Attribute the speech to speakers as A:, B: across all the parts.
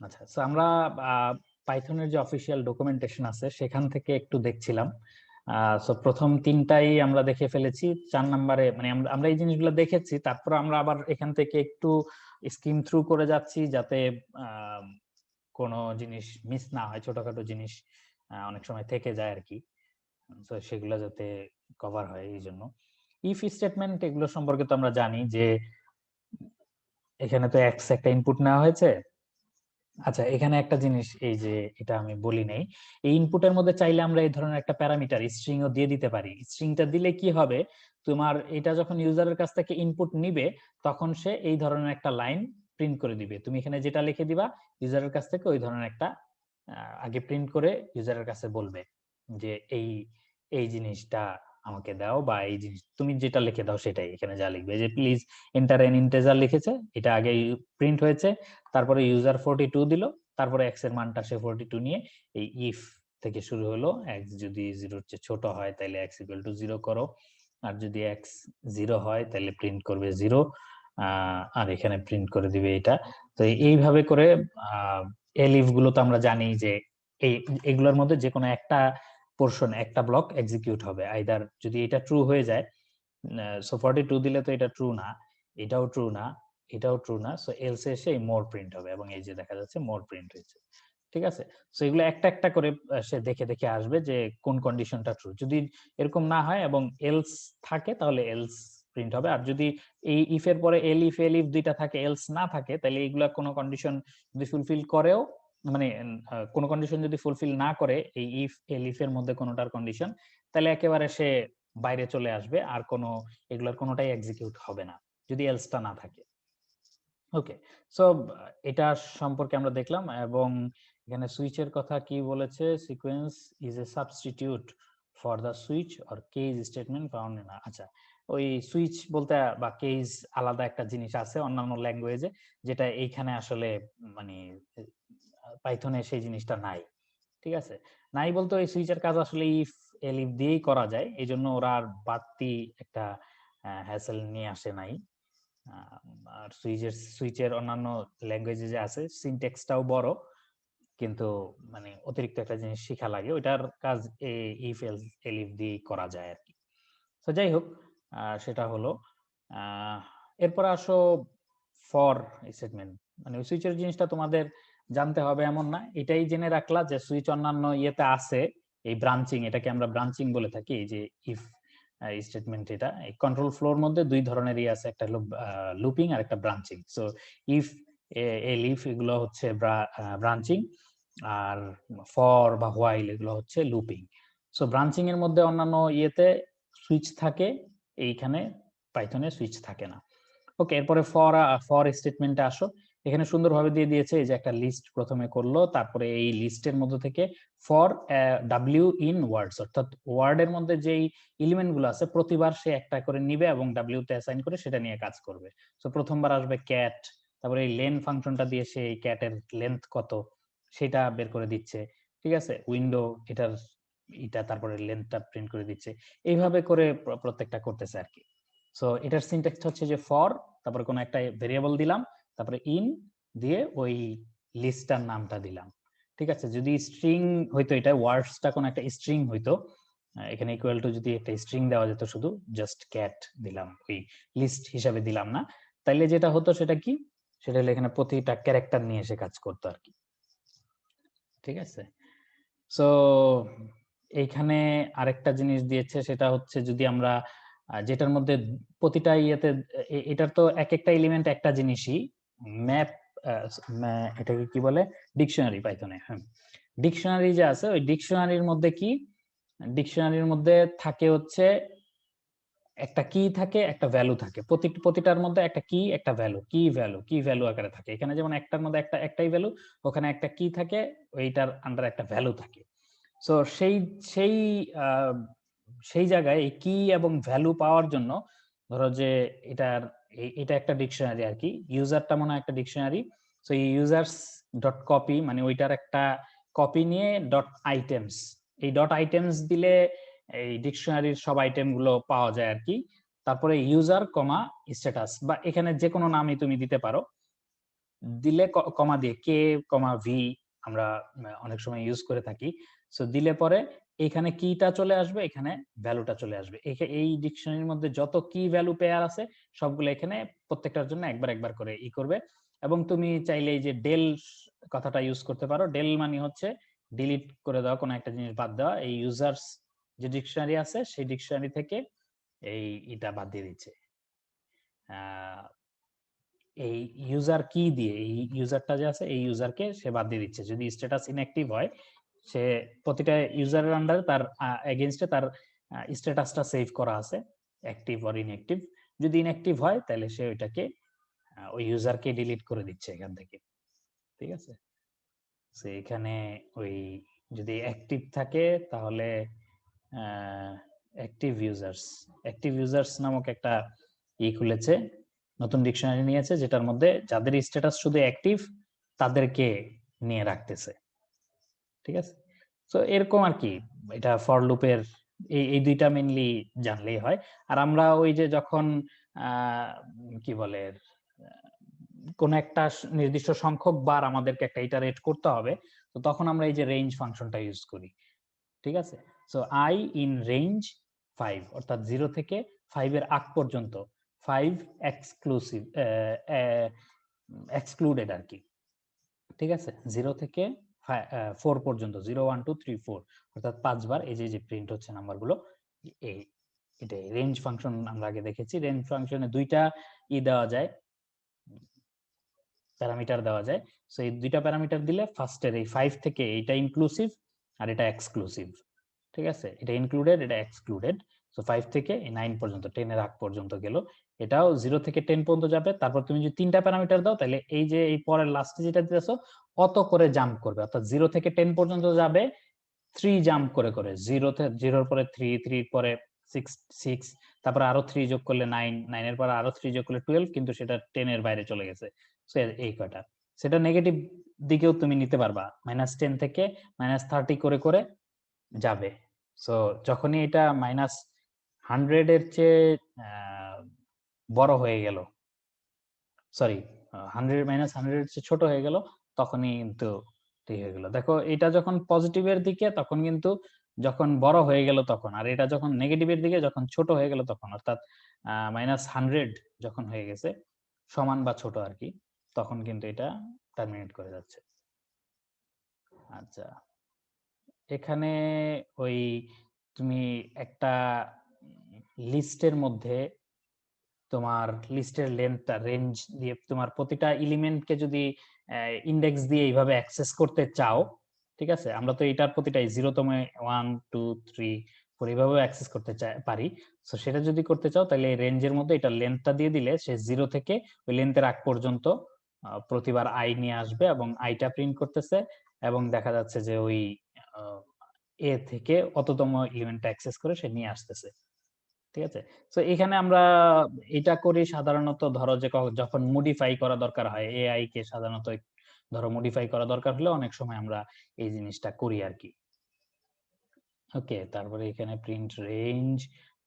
A: আচ্ছা, তো আমরা পাইথনের যে অফিসিয়াল ডকুমেন্টেশন আছে সেখান থেকে একটু দেখছিলাম। সো প্রথম তিনটাই আমরা দেখে ফেলেছি, 4 নম্বরে মানে আমরা আমরা এই জিনিসগুলো দেখেছি, তারপর আমরা আবার এখান থেকে একটু স্কিম থ্রু করে যাচ্ছি যাতে আহ, কোনো জিনিস মিস না হয়, ছোটখাটো জিনিস অনেক সময় থেকে যায় আর কি। তো সেগুলো যাতে কভার হয় এই জন্য ইফ স্টেটমেন্ট এগুলো সম্পর্কে তো আমরা জানি যে এখানে তো এক্স একটা ইনপুট নেওয়া হয়েছে। আচ্ছা, এখানে একটা জিনিস এই যে এটা আমি বলি নাই, এই ইনপুটের মধ্যে চাইলে আমরা এই ধরনের একটা প্যারামিটার স্ট্রিং ও দিয়ে দিতে পারি। স্ট্রিংটা দিলে কি হবে, তোমার এটা যখন ইউজারের কাছ থেকে ইনপুট নিবে তখন সে এই ধরনের একটা লাইন প্রিন্ট করে দিবে। তুমি এখানে যেটা লিখে দিবা ইউজারের কাছ থেকে ওই ধরনের একটা আগে প্রিন্ট করে ইউজারের কাছে বলবে যে এই এই জিনিসটা আমাকে দাও, বা এই জিনিস তুমি যেটা লিখে দাও সেটাই এখানে যা লিখবে, যে প্লিজ এন্টার এন ইন্টিজার লিখেছে, এটা আগে প্রিন্ট হয়েছে, তারপরে ইউজার 42 দিল, তারপরে এক্স এর মানটা সে 42 নিয়ে এই ইফ থেকে শুরু হলো, এক্স যদি 0-র চেয়ে ছোট হয় তাহলে এক্স ইকুয়াল টু 0 করো, আর যদি এক্স 0 হয় তাহলে প্রিন্ট করবে 0, আর এখানে প্রিন্ট করে দিবে এটা। তো এইভাবে করে এলিফ গুলো তো আমরা জানি যে এই এগুলোর মধ্যে যে কোনো একটা পোর্শন, একটা ব্লক এক্সিকিউট হবে, আইদার যদি এটা ট্রু হয়ে যায়, সো 42 দিলে তো এটা ট্রু না, এটাও ট্রু না, এটাও ট্রু না, সো এলসে এসে এই মোর প্রিন্ট হবে, এবং এই যে দেখা যাচ্ছে মোর প্রিন্ট হয়েছে। ঠিক আছে, সো এগুলো একটা একটা করে সে দেখে দেখে আসবে যে কোন কন্ডিশনটা ট্রু। যদি এরকম না হয় এবং এলস থাকে তাহলে এলস প্রিন্ট হবে, আর যদি এই ইফ এর পরে এল ইফ দুইটা থাকে এলস না থাকে তাহলে এইগুলা কোনো কন্ডিশন যদি ফুলফিল করেও, মানে কোনো কন্ডিশন যদি ফুলফিল না করে এই ইফ এল ইফ এর মধ্যে কোনোটার কন্ডিশন, তাহলে একেবারে সে বাইরে চলে আসবে, আর কোনো এগুলোর কোনোটাই এক্সিকিউট হবে না যদি এলসটা না থাকে। ওকে, সো এটা সম্পর্কে আমরা দেখলাম, এবং এখানে সুইচের কথা কি বলেছে, sequence is a substitute for the switch or case statement found in. আচ্ছা, ওই সুইচ বলতে বা কেস আলাদা একটা জিনিস আছে অন্যান্য ল্যাঙ্গুয়েজে, যেটা এইখানে আসলে মানে পাইথনে সেই জিনিসটা নাই। ঠিক আছে, নাই বলতে ওই সুইচের কাজ আসলে ইফ এলিফ দিয়েই করা যায়, এই জন্য ওরা আর বাড়তি একটা হ্যাসেল নিয়ে আসে নাই। আর সুইচের অন্যান্য ল্যাঙ্গুয়েজে যে আছে সিনট্যাক্সটাও বড়, কিন্তু মানে অতিরিক্ত একটা জিনিস শিখা লাগে, ওইটার কাজ ইফ এলিফ দিয়ে করা যায় আর কি। তো যাই হোক, সেটা হলো। আহ, এরপর আসো ফর স্টেটমেন্ট, মানে ওই সুইচের জিনিসটা তোমাদের জানতে হবে এমন না, এটাই জেনে রাখলা যে সুইচ অন্যান্য ইয়েতে আছে, এই ব্রাঞ্চিং, এটাকে আমরা ব্রাঞ্চিং বলে থাকি, এই যে ইফ স্টেটমেন্ট, এটা এই কন্ট্রোল ফ্লোর মধ্যে দুই ধরনেরই আছে, একটা হলো লুপিং আর একটা ব্রাঞ্চিং। সো ইফ এলিফ এগুলো হচ্ছে ব্রাঞ্চিং, আর ফর বা হোয়াইল এগুলো হচ্ছে লুপিং। সো ব্রাঞ্চিং এর মধ্যে অন্যান্য ইয়েতে সুইচ থাকে, এইখানে পাইথনে সুইচ থাকে না। ওকে, এরপরে ফর ফর স্টেটমেন্টে আসো। এখানে সুন্দরভাবে দিয়ে দিয়েছে, এই যে একটা লিস্ট প্রথমে করলো, তারপরে এই লিস্টের মধ্যে থেকে ফর ডাব্লিউ ইন ওয়ার্ডস, অর্থাৎ ওয়ার্ডের মধ্যে যেই এলিমেন্ট গুলো আছে প্রতিবার সে একটা করে নিবে এবং ডাব্লিউ তে অ্যাসাইন করে সেটা নিয়ে কাজ করবে। তো প্রথমবার আসবে ক্যাট, তারপরে এই লেন ফাংশনটা দিয়ে সে এই ক্যাটের লেন্থ কত সেটা বের করে দিচ্ছে। ঠিক আছে, উইন্ডো এটার এটা তারপরে লেন্থটা প্রিন্ট করে দিচ্ছে, এইভাবে করে প্রত্যেকটা করতেছে আর কি। সো এটার সিনট্যাক্স হচ্ছে যে ফর, তারপরে কোনো একটা ভেরিয়েবল দিলাম, তারপরে ইন দিয়ে ওই লিস্টটার নামটা দিলাম। ঠিক আছে, যদি স্ট্রিং হইতো, এটা ওয়ার্ডসটা কোনো একটা স্ট্রিং হইতো, এখানে ইকুয়াল টু যদি একটা স্ট্রিং দেওয়া যেত, শুধু জাস্ট ক্যাট দিলাম, ওই লিস্ট হিসাবে দিলাম না, তাইলে যেটা হতো সেটা কি, সেটা হলো এখানে প্রতিটা ক্যারেক্টার নিয়ে এসে কাজ করতো আর কি। ঠিক আছে, সো এইখানে আরেকটা জিনিস দিয়েছে, সেটা হচ্ছে যদি আমরা যেটার মধ্যে প্রতিটা ইয়েতে এটার তো এক একটা এলিমেন্ট একটা জিনিসই, ম্যাপ, এটাকে কি বলে, ডিকশনারি পাইথনে। হ্যাঁ, ডিকশনারি যে আছে ওই ডিকশনারির মধ্যে কি, ডিকশনারির মধ্যে থাকে হচ্ছে একটা কি থাকে, একটা ভ্যালু থাকে, প্রতিটার মধ্যে একটা কি একটা ভ্যালু, কি ভ্যালু আকারে থাকে। এখানে যেমন একটার মধ্যে একটাই ভ্যালু, ওখানে একটা কি থাকে, ওইটার আন্ডার একটা ভ্যালু থাকে। সো সেই সেই আহ, সেই জায়গায় এই কি এবং ভ্যালু পাওয়ার জন্য, ধরো যে এটার এটা একটা ডিকশনারি আর কি, ইউজারটা মনে হয় একটা ডিকশনারি। সো এই ইউজার্স ডট কপি মানে ওইটার একটা কপি নিয়ে ডট আইটেমস, এই ডট আইটেমস দিলে এই ডিকশনারির সব আইটেম গুলো পাওয়া যায় আর কি। তারপরে ইউজার কমা স্ট্যাটাস, বা এখানে যে কোনো নামই তুমি দিতে পারো। দিলে কমা দিয়ে কে কমা ভি আমরা অনেক সময় ইউজ করে থাকি। সো দিলে পরে এখানে কিটা চলে আসবে, এখানে ভ্যালুটা চলে আসবে। এই ডিকশনারির মধ্যে যত কি ভ্যালু পেয়ার আছে সবগুলো এখানে প্রত্যেকটার জন্য একবার একবার করে ই করবে। এবং তুমি চাইলে এই যে ডেল কথাটা ইউজ করতে পারো। ডেল মানে হচ্ছে ডিলিট করে দেওয়া, কোনো একটা জিনিস বাদ দেওয়া। এই ইউজার্স যে ডিকশনারি আছে সেই ডিকশনারি থেকে এটা বাদ দিয়ে দিচ্ছে। এই ইউজার কি দিয়ে এই ইউজারটা যে আছে এই ইউজারকে সে বাদ দিয়ে দিচ্ছে। যদি স্ট্যাটাস ইনঅ্যাক্টিভ হয়, সে প্রতিটা ইউজারের আন্ডারে তার এগেইনস্টে তার স্ট্যাটাসটা সেভ করা আছে, অ্যাক্টিভ অর ইনঅ্যাক্টিভ। যদি ইনঅ্যাক্টিভ হয় তাহলে সে ওইটাকে ওই ইউজারকে ডিলিট করে দিচ্ছে এখান থেকে। ঠিক আছে, সে এখানে ওই যদি অ্যাক্টিভ থাকে তাহলে অ্যাক্টিভ ইউজার্স নামক একটা খুলেছে, নতুন ডিকশনারি নিয়েছে, যেটার মধ্যে যাদের স্ট্যাটাস শুধু অ্যাক্টিভ তাদেরকে নিয়ে রাখতেছে। ঠিক আছে, তো এরকম আর কি। এটা ফর লুপের এই দুইটা মেইনলি জানলেই হয়। আর আমরা ওই যে যখন কি বলে কোন একটা নির্দিষ্ট সংখ্যক বার আমাদেরকে একটা ইটারেট করতে হবে, তো তখন আমরা এই যে রেঞ্জ ফাংশনটা ইউজ করি। ঠিক আছে, সো আই ইন রেঞ্জ 5, অর্থাৎ 0 থেকে 5 এর আগ পর্যন্ত 5 এক্সক্লুসিভ এক্সক্লুডেড আর কি। ঠিক আছে, 0 থেকে 4 পর্যন্ত 0 1 2 3 4 অর্থাৎ 5 বার এই যে প্রিন্ট হচ্ছে নাম্বারগুলো। এই এটাই রেঞ্জ ফাংশন আমরা আগে দেখেছি। রেঞ্জ ফাংশনে দুইটা দেওয়া যায়, প্যারামিটার দেওয়া যায়। সো এই দুইটা প্যারামিটার দিলে ফার্স্টের এই 5 থেকে এটা ইনক্লুসিভ আর এটা এক্সক্লুসিভ। ঠিক আছে, এটা ইনক্লুডেড, এটা এক্সক্লুডেড। সো 5 থেকে 9 পর্যন্ত, 10 এর আগ পর্যন্ত গেল। এটাও 0 থেকে 10 পর্যন্ত যাবে। তারপর তুমি যদি তিনটা প্যারামিটার দাও তাহলে এই যে এই পরের লাস্টে যেটা দিতেছো অত করে জাম্প করবে, অর্থাৎ 0 থেকে 10 পর্যন্ত যাবে 3 জাম্প করে করে। 0 পরে 3, 3 পরে 6, তারপর আরো 3 যোগ করলে 9, 9 এর পরে আরো 3 যোগ করলে 12, কিন্তু সেটা 10 এর বাইরে চলে গেছে। সো এই কয়টা, সেটা নেগেটিভ দিকেও তুমি নিতে পারবা, -10 থেকে -30 করে করে যাবে। সো যখনই এটা -100 এর চেয়ে বড় হয়ে গেল, সরি 100 এর চেয়ে ছোট হয়ে গেল, তখনই কিন্তু ঠিক হয়ে গেল। দেখো এটা যখন পজিটিভের দিকে তখন কিন্তু, যখন বড় হয়ে গেল তখন, আর এটা যখন নেগেটিভের দিকে যখন ছোট হয়ে গেল তখন, অর্থাৎ -100 যখন হয়ে গেছে সমান বা ছোট আর কি, তখন কিন্তু এটা টার্মিনেট করে যাচ্ছে। আচ্ছা, এখানে ওই তুমি একটা লিস্টের মধ্যে তোমার লিস্টের লেন্থটা রেঞ্জ দিয়ে তোমার প্রতিটা এলিমেন্টকে যদি ইন্ডেক্স দিয়ে এইভাবে অ্যাক্সেস করতে চাও, ঠিক আছে, আমরা তো এটার প্রতিটাই 0তম 1 2 3 4 এইভাবে অ্যাক্সেস করতে পারি। সো সেটা যদি করতে চাও তাহলে এই রেঞ্জের মধ্যে এটা লেন্থটা দিয়ে দিলে সে 0 থেকে ওই লেন্থের আগ পর্যন্ত প্রতিবার আই নিয়ে আসবে এবং আইটা প্রিন্ট করতেছে, এবং দেখা যাচ্ছে যে ওই এ থেকে অততম এলিমেন্টটা অ্যাক্সেস করে সে নিয়ে আসতেছে। ঠিক আছে, তো এখানে আমরা এটা করি সাধারণত, ধরো যে যখন মডিফাই করা দরকার হয় এআই কে, সাধারণত ধরো মডিফাই করা দরকার হলে অনেক সময় আমরা এই জিনিসটা করি আর কি। ওকে, তারপরে এখানে প্রিন্ট রেঞ্জ,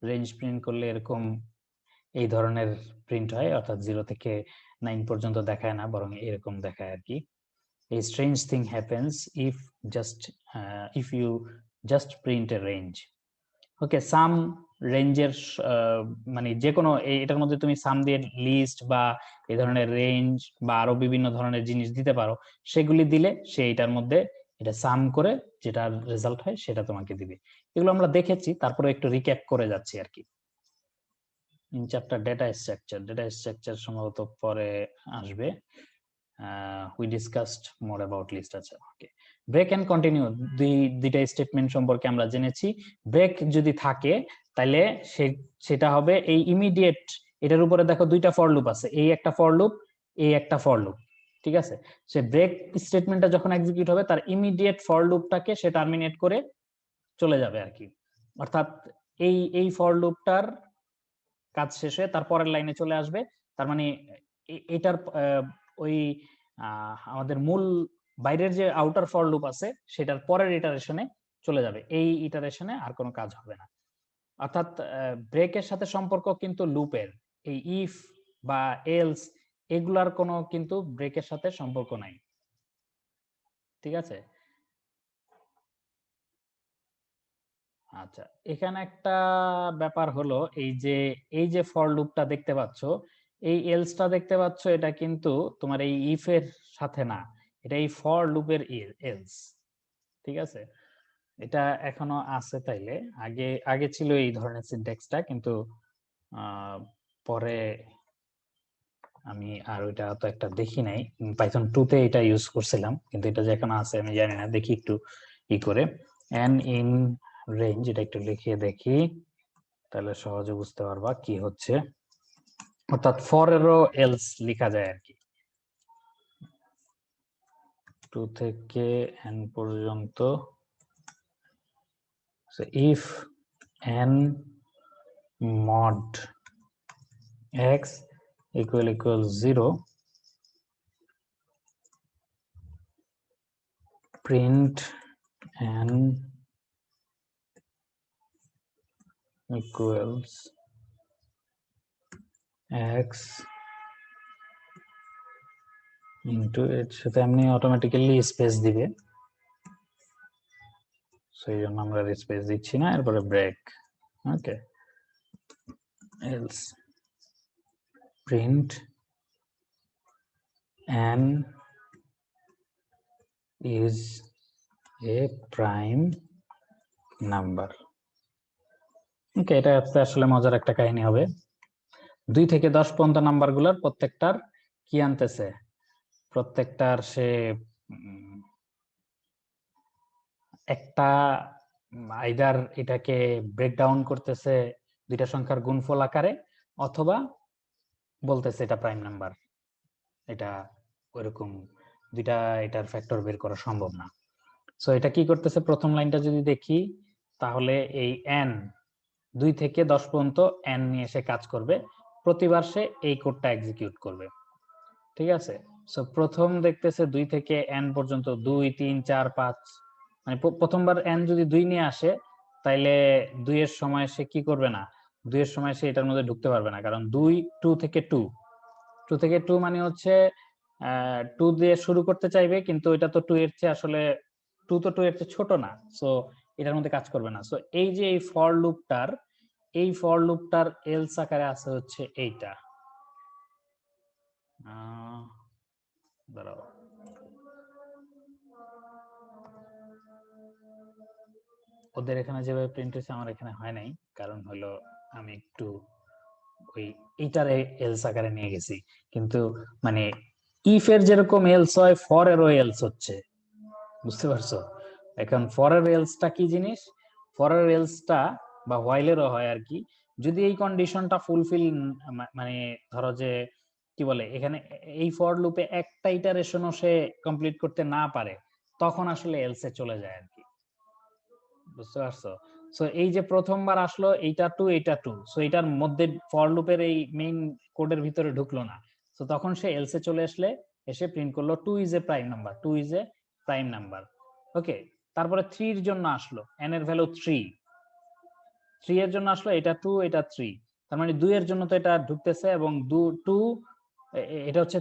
A: রেঞ্জ প্রিন্ট করলে এরকম এই ধরনের প্রিন্ট হয়, অর্থাৎ 0 থেকে 9 পর্যন্ত দেখায় না, বরং এরকম দেখায় আর কি। A strange thing happens if you just print a range. ওকে, সাম রেঞ্জের মানে যে কোনো এটার মধ্যে তুমি সাম দিয়ে লিস্ট বা এই ধরনের রেঞ্জ বা আরো বিভিন্ন ধরনের জিনিস দিতে পারো। সেগুলি দিলে সে এটার মধ্যে এটা সাম করে যেটা রেজাল্ট হয় সেটা তোমাকে দিবে। এগুলো আমরা দেখেছি, তারপরে একটু রিক্যাপ করে যাচ্ছি আর কি। ইন চ্যাপ্টার ডেটা স্ট্রাকচার সম্ভবত পরে আসবে। we discussed more about list। আচ্ছা, ওকে, ব্রেক এন্ড কন্টিনিউ দুইটা স্টেটমেন্ট সম্পর্কে আমরা জেনেছি। ব্রেক যদি থাকে তাহলে সেটা হবে এই ইমিডিয়েট, এটার উপরে দেখো দুইটা ফর লুপ আছে, এই একটা ফর লুপ, এই একটা ফর লুপ। ঠিক আছে, সে ব্রেক স্টেটমেন্টটা যখন এক্সিকিউট হবে তার ইমিডিয়েট ফর লুপটাকে সে টার্মিনেট করে চলে যাবে আর কি। অর্থাৎ এই ফর লুপটার কাজ শেষ হয়ে তার পরের লাইনে চলে আসবে। তার মানে এটার ওই আমাদের মূল বাইরের যে আউটার ফর লুপ আছে সেটার পরের ইটারেশনে চলে যাবে, এই ইটারেশনে আর কোনো কাজ হবে না। অর্থাৎ ব্রেকের সাথে সম্পর্ক কিন্তু লুপের এই ইফ বা এলস এগুলার কোনো কিন্তু ব্রেকের সাথে সম্পর্ক নাই। ঠিক আছে, আচ্ছা এখানে একটা ব্যাপার হলো এই যে ফর লুপটা দেখতে পাচ্ছ, এই এলসটা দেখতে পাচ্ছ, এটা কিন্তু তোমার এই ইফ এর সাথে না, এটা এই ফর লুপের এলস। ঠিক আছে, এটা এখনো আছে তাইলে, আগে আগে ছিল এই ধরনের সিনট্যাক্সটা, কিন্তু পরে আমি আর ওইটা তো একটা দেখি নাই, পাইথন 2 তে এটা ইউজ করছিলাম, কিন্তু এটা যে এখনো আছে আমি জানি না, দেখি একটু ই করে। এন্ড ইন রেঞ্জ, এটা একটু লিখে দেখি, তাহলে সহজে বুঝতে পারবা কি হচ্ছে। অর্থাৎ ফর এরও এলস লেখা যায় আর কি, 2 থেকে n পর্যন্ত। If n mod x equal 0, print n equals x into এর সাথে এমনি অটোমেটিক্যালি স্পেস দিবে, সেই জন্য আমরা স্পেস দিচ্ছি না, এরপরে break. Okay, else print n is a prime number। Okay, এটা আসলে মজার একটা কাহিনী হবে। 2 থেকে 10 পর্যন্ত নাম্বার গুলার প্রত্যেকটার কি আনতেছে, প্রত্যেকটার সে একটা আইদার এটাকে ব্রেকডাউন করতেছে দুইটা সংখ্যার গুণফল আকারে, অথবা বলতেছে এটা প্রাইম নাম্বার, এটা ওইরকম দুইটা এটার ফ্যাক্টর বের করা সম্ভব না। সো এটা কি করতেছে, প্রথম লাইনটা যদি দেখি তাহলে এই n 2 থেকে 10 পর্যন্ত n নিয়ে এসে কাজ করবে, প্রতিবার সে এই কোডটা এক্সিকিউট করবে। ঠিক আছে, সো প্রথম দেখতেছে 2 থেকে n পর্যন্ত 2 3 4 5, মানে প্রথমবার n যদি 2 নিয়ে আসে, তাইলে 2 এর সময় সে কি করবে না, 2 এর সময় সে এটার মধ্যে ঢুকতে পারবে না, কারণ 2 থেকে 2 মানে হচ্ছে 2 দিয়ে শুরু করতে চাইবে, কিন্তু এটা তো 2 এর চেয়ে আসলে 2 এর চেয়ে ছোট না, সো এটার মধ্যে কাজ করবে না। সো এই যে এই ফর লুপটার এলস আকারে আছে হচ্ছে এইটা। দাঁড়াও, ওদের এখানে যেভাবে প্রিন্ট হয়েছে আমার এখানে হয় নাই, কারণ হলো আমি একটু ওই এইটারে এলস আকারে নিয়ে গেছি, কিন্তু মানে ইফ এর যেরকম এলস হয় ফর এরও এলস হচ্ছে, বুঝতে পারছো? এখন ফর এর এলসটা কি জিনিস, ফর এর এলসটা বা হোয়াইলেরও হয় আর কি, যদি এই কন্ডিশনটা ফুলফিল, মানে ধরো যে কি বলে এখানে এই ফর লুপে একটা ইটারেশনও সে কমপ্লিট করতে না পারে, তখন আসলে এলসে চলে যায় আর কি, বুঝতে পারছো? সো এই যে প্রথমবার আসলো এইটা 2 এইটা 2, সো এটার মধ্যে ফর লুপের এই মেইন কোডের ভিতরে ঢুকলো না, সো তখন সে এলসে চলে আসলে এসে প্রিন্ট করলো 2 is a prime number, 2 is a prime number. Okay, তারপরে 3 এর জন্য আসলো, n এর ভ্যালু 3, 3 এর জন্য আসলো এটা 2 এটা 3, তার মানে 2 এর জন্য তো এটা ঢুকতেছে, এবং 2 এটা হচ্ছে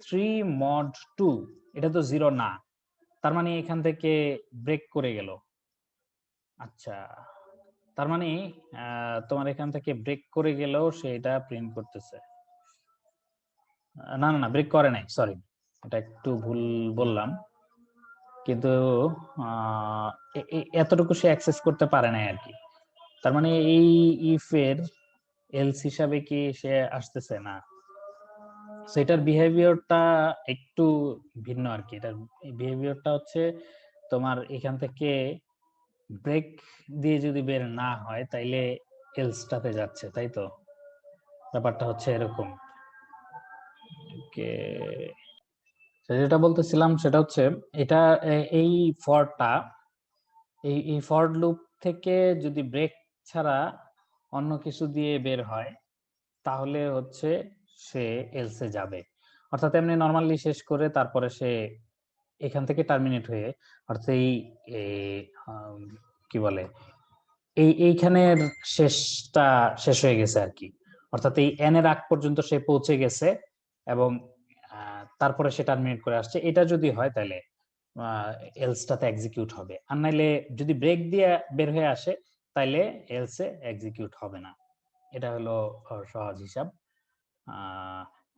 A: 3 মড 2, এটা তো 0 না, তার মানে এখান থেকে ব্রেক করে গেল। আচ্ছা, তার মানে তোমার এখান থেকে ব্রেক করে গেলেও সে এটা প্রিন্ট করতেছে, না না না ব্রেক করে নাই, সরি, এটা একটু ভুল বললাম, কিন্তু এতটুকু সে অ্যাক্সেস করতে পারে নাই আর কি, তার মানে এই ইফ এর এলস হিসাবে কি সে আসতেছে না, সেটার বিহেভিয়ারটা একটু ভিন্ন আর কি। এটার বিহেভিয়ারটা হচ্ছে তোমার এখান থেকে ব্রেক দিয়ে যদি বের না হয় তাইলে এলসটাতে যাচ্ছে, তাই তো, ব্যাপারটা হচ্ছে এরকম। যেটা বলতেছিলাম সেটা হচ্ছে এটা এই ফরটা এই ফর লুপ থেকে যদি ব্রেক ছাড়া অন্য কিছু দিয়ে বের হয়, তাহলে হচ্ছে সে এলসে যাবে, অর্থাৎ এমনি নরমালি শেষ করে তারপরে সে এখান থেকে টার্মিনেট হয়ে, অর্থাৎ এই কি বলে এইখানের শেষটা শেষ হয়ে গেছে আর কি, অর্থাৎ এই এন এর আগ পর্যন্ত সে পৌঁছে গেছে, এবং তারপরে সে টার্মিনেট করে আসছে, এটা যদি হয় তাহলে এলসটাতে এক্সিকিউট হবে। আর নাইলে যদি ব্রেক দিয়ে বের হয়ে আসে তাইলে এলসে এক্সিকিউট হবে না। এটা হলো সহজ হিসাব।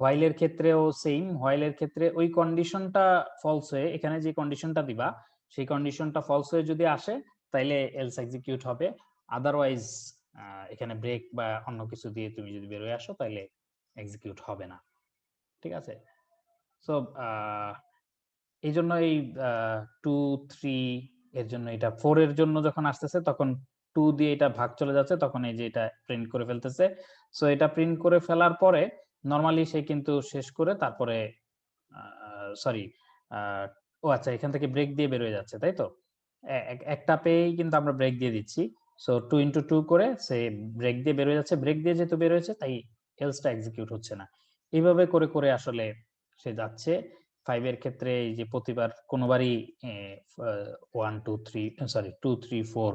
A: হোয়াইলের ক্ষেত্রেও সেম, হোয়াইলের ক্ষেত্রে ওই কন্ডিশনটা ফলস হয়ে, এখানে যে কন্ডিশনটা দিবা সেই কন্ডিশনটা ফলস হয়ে যদি আসে তাইলে এলস এক্সিকিউট হবে। আদারওয়াইজ এখানে ব্রেক বা অন্য কিছু দিয়ে তুমি যদি বের হয়ে আসো তাইলে এক্সিকিউট হবে না। ঠিক আছে? সো এই জন্য এই 2 3 এর জন্য, এটা 4 এর জন্য যখন আসতেছে তখন 2 দিয়ে এটা ভাগ চলে যাচ্ছে, তখন এই যে এটা প্রিন্ট করে ফেলতেছে। সো এটা প্রিন্ট করে ফেলার পরে নরমালি সে কিন্তু শেষ করে তারপরে সরি, ও আচ্ছা, এখান থেকে ব্রেক দিয়ে বের হয়ে যাচ্ছে, তাই তো? একটা পেয়েই কিন্তু আমরা ব্রেক দিয়ে দিচ্ছি। সো 2 into 2 করে সে ব্রেক দিয়ে বের হয়ে যাচ্ছে, ব্রেক দিয়ে যেহেতু বের হয়েছে তাই এলসটা এক্সিকিউট হচ্ছে না। এইভাবে করে করে আসলে সে যাচ্ছে। 5 এর ক্ষেত্রে এই যে প্রতিবার কোনোবারই 1 2 3 সরি 2 3 4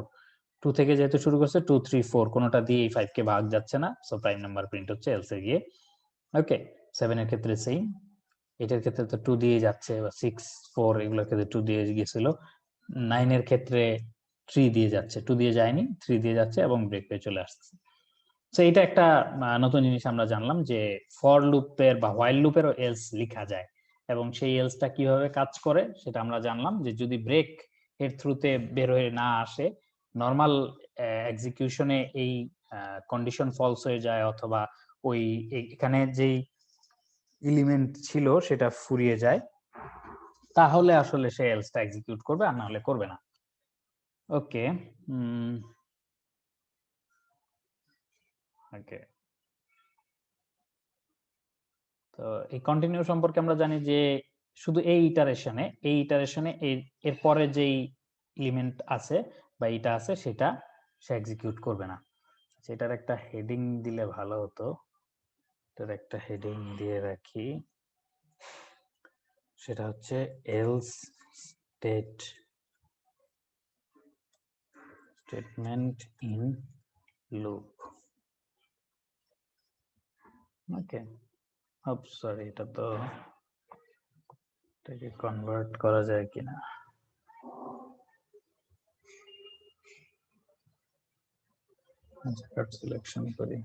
A: 2 থেকে যেহেতু শুরু করছে 2 3 4 কোনোটা দিয়ে এই 5 কে ভাগ যাচ্ছে না, সো প্রাইম নাম্বার প্রিন্ট হচ্ছে এলস এ গিয়ে। ওকে, 7 এর ক্ষেত্রে সেম, এটার ক্ষেত্রে তো 2 দিয়ে যাচ্ছে, বা 6 4 এগুলোর ক্ষেত্রে 2 দিয়ে গিয়েছিল। 9 এর ক্ষেত্রে 3 দিয়ে যাচ্ছে, 2 দিয়ে যায়নি, 3 দিয়ে যাচ্ছে এবং ব্রেক পেয়ে চলে আসছে। তো এটা একটা নতুন জিনিস আমরা জানলাম যে ফর লুপের বা হোয়াইল লুপেরও এলস লেখা যায়, এবং সেই এলসটা কিভাবে কাজ করে সেটা আমরা জানলাম। যে যদি ব্রেক এর থ্রুতে বের হয়ে না আসে, নর্মাল এক্সিকিউশনে এই কন্ডিশন ফলস হয়ে যায়, অথবা ওই এখানে যেই এলিমেন্ট ছিল সেটা ফুরিয়ে যায়, তাহলে আসলে সে এলসটা এক্সিকিউট করবে, আর না হলে করবে না। ওকে, ওকে। তো এই কন্টিনিউ সম্পর্কে আমরা জানি যে শুধু এই ইটারেশনে এর পরে যেই এলিমেন্ট আছে বা এটা আছে সেটা সে এক্সিকিউট করবে না। সেটার একটা হেডিং দিলে ভালো হতো, এটার একটা হেডিং দিয়ে রাখি, সেটা হচ্ছে else statement in loop. Okay, sorry, এটা তো এটাকে কনভার্ট করা যায় কিনা। কাট সিলেকশন করি,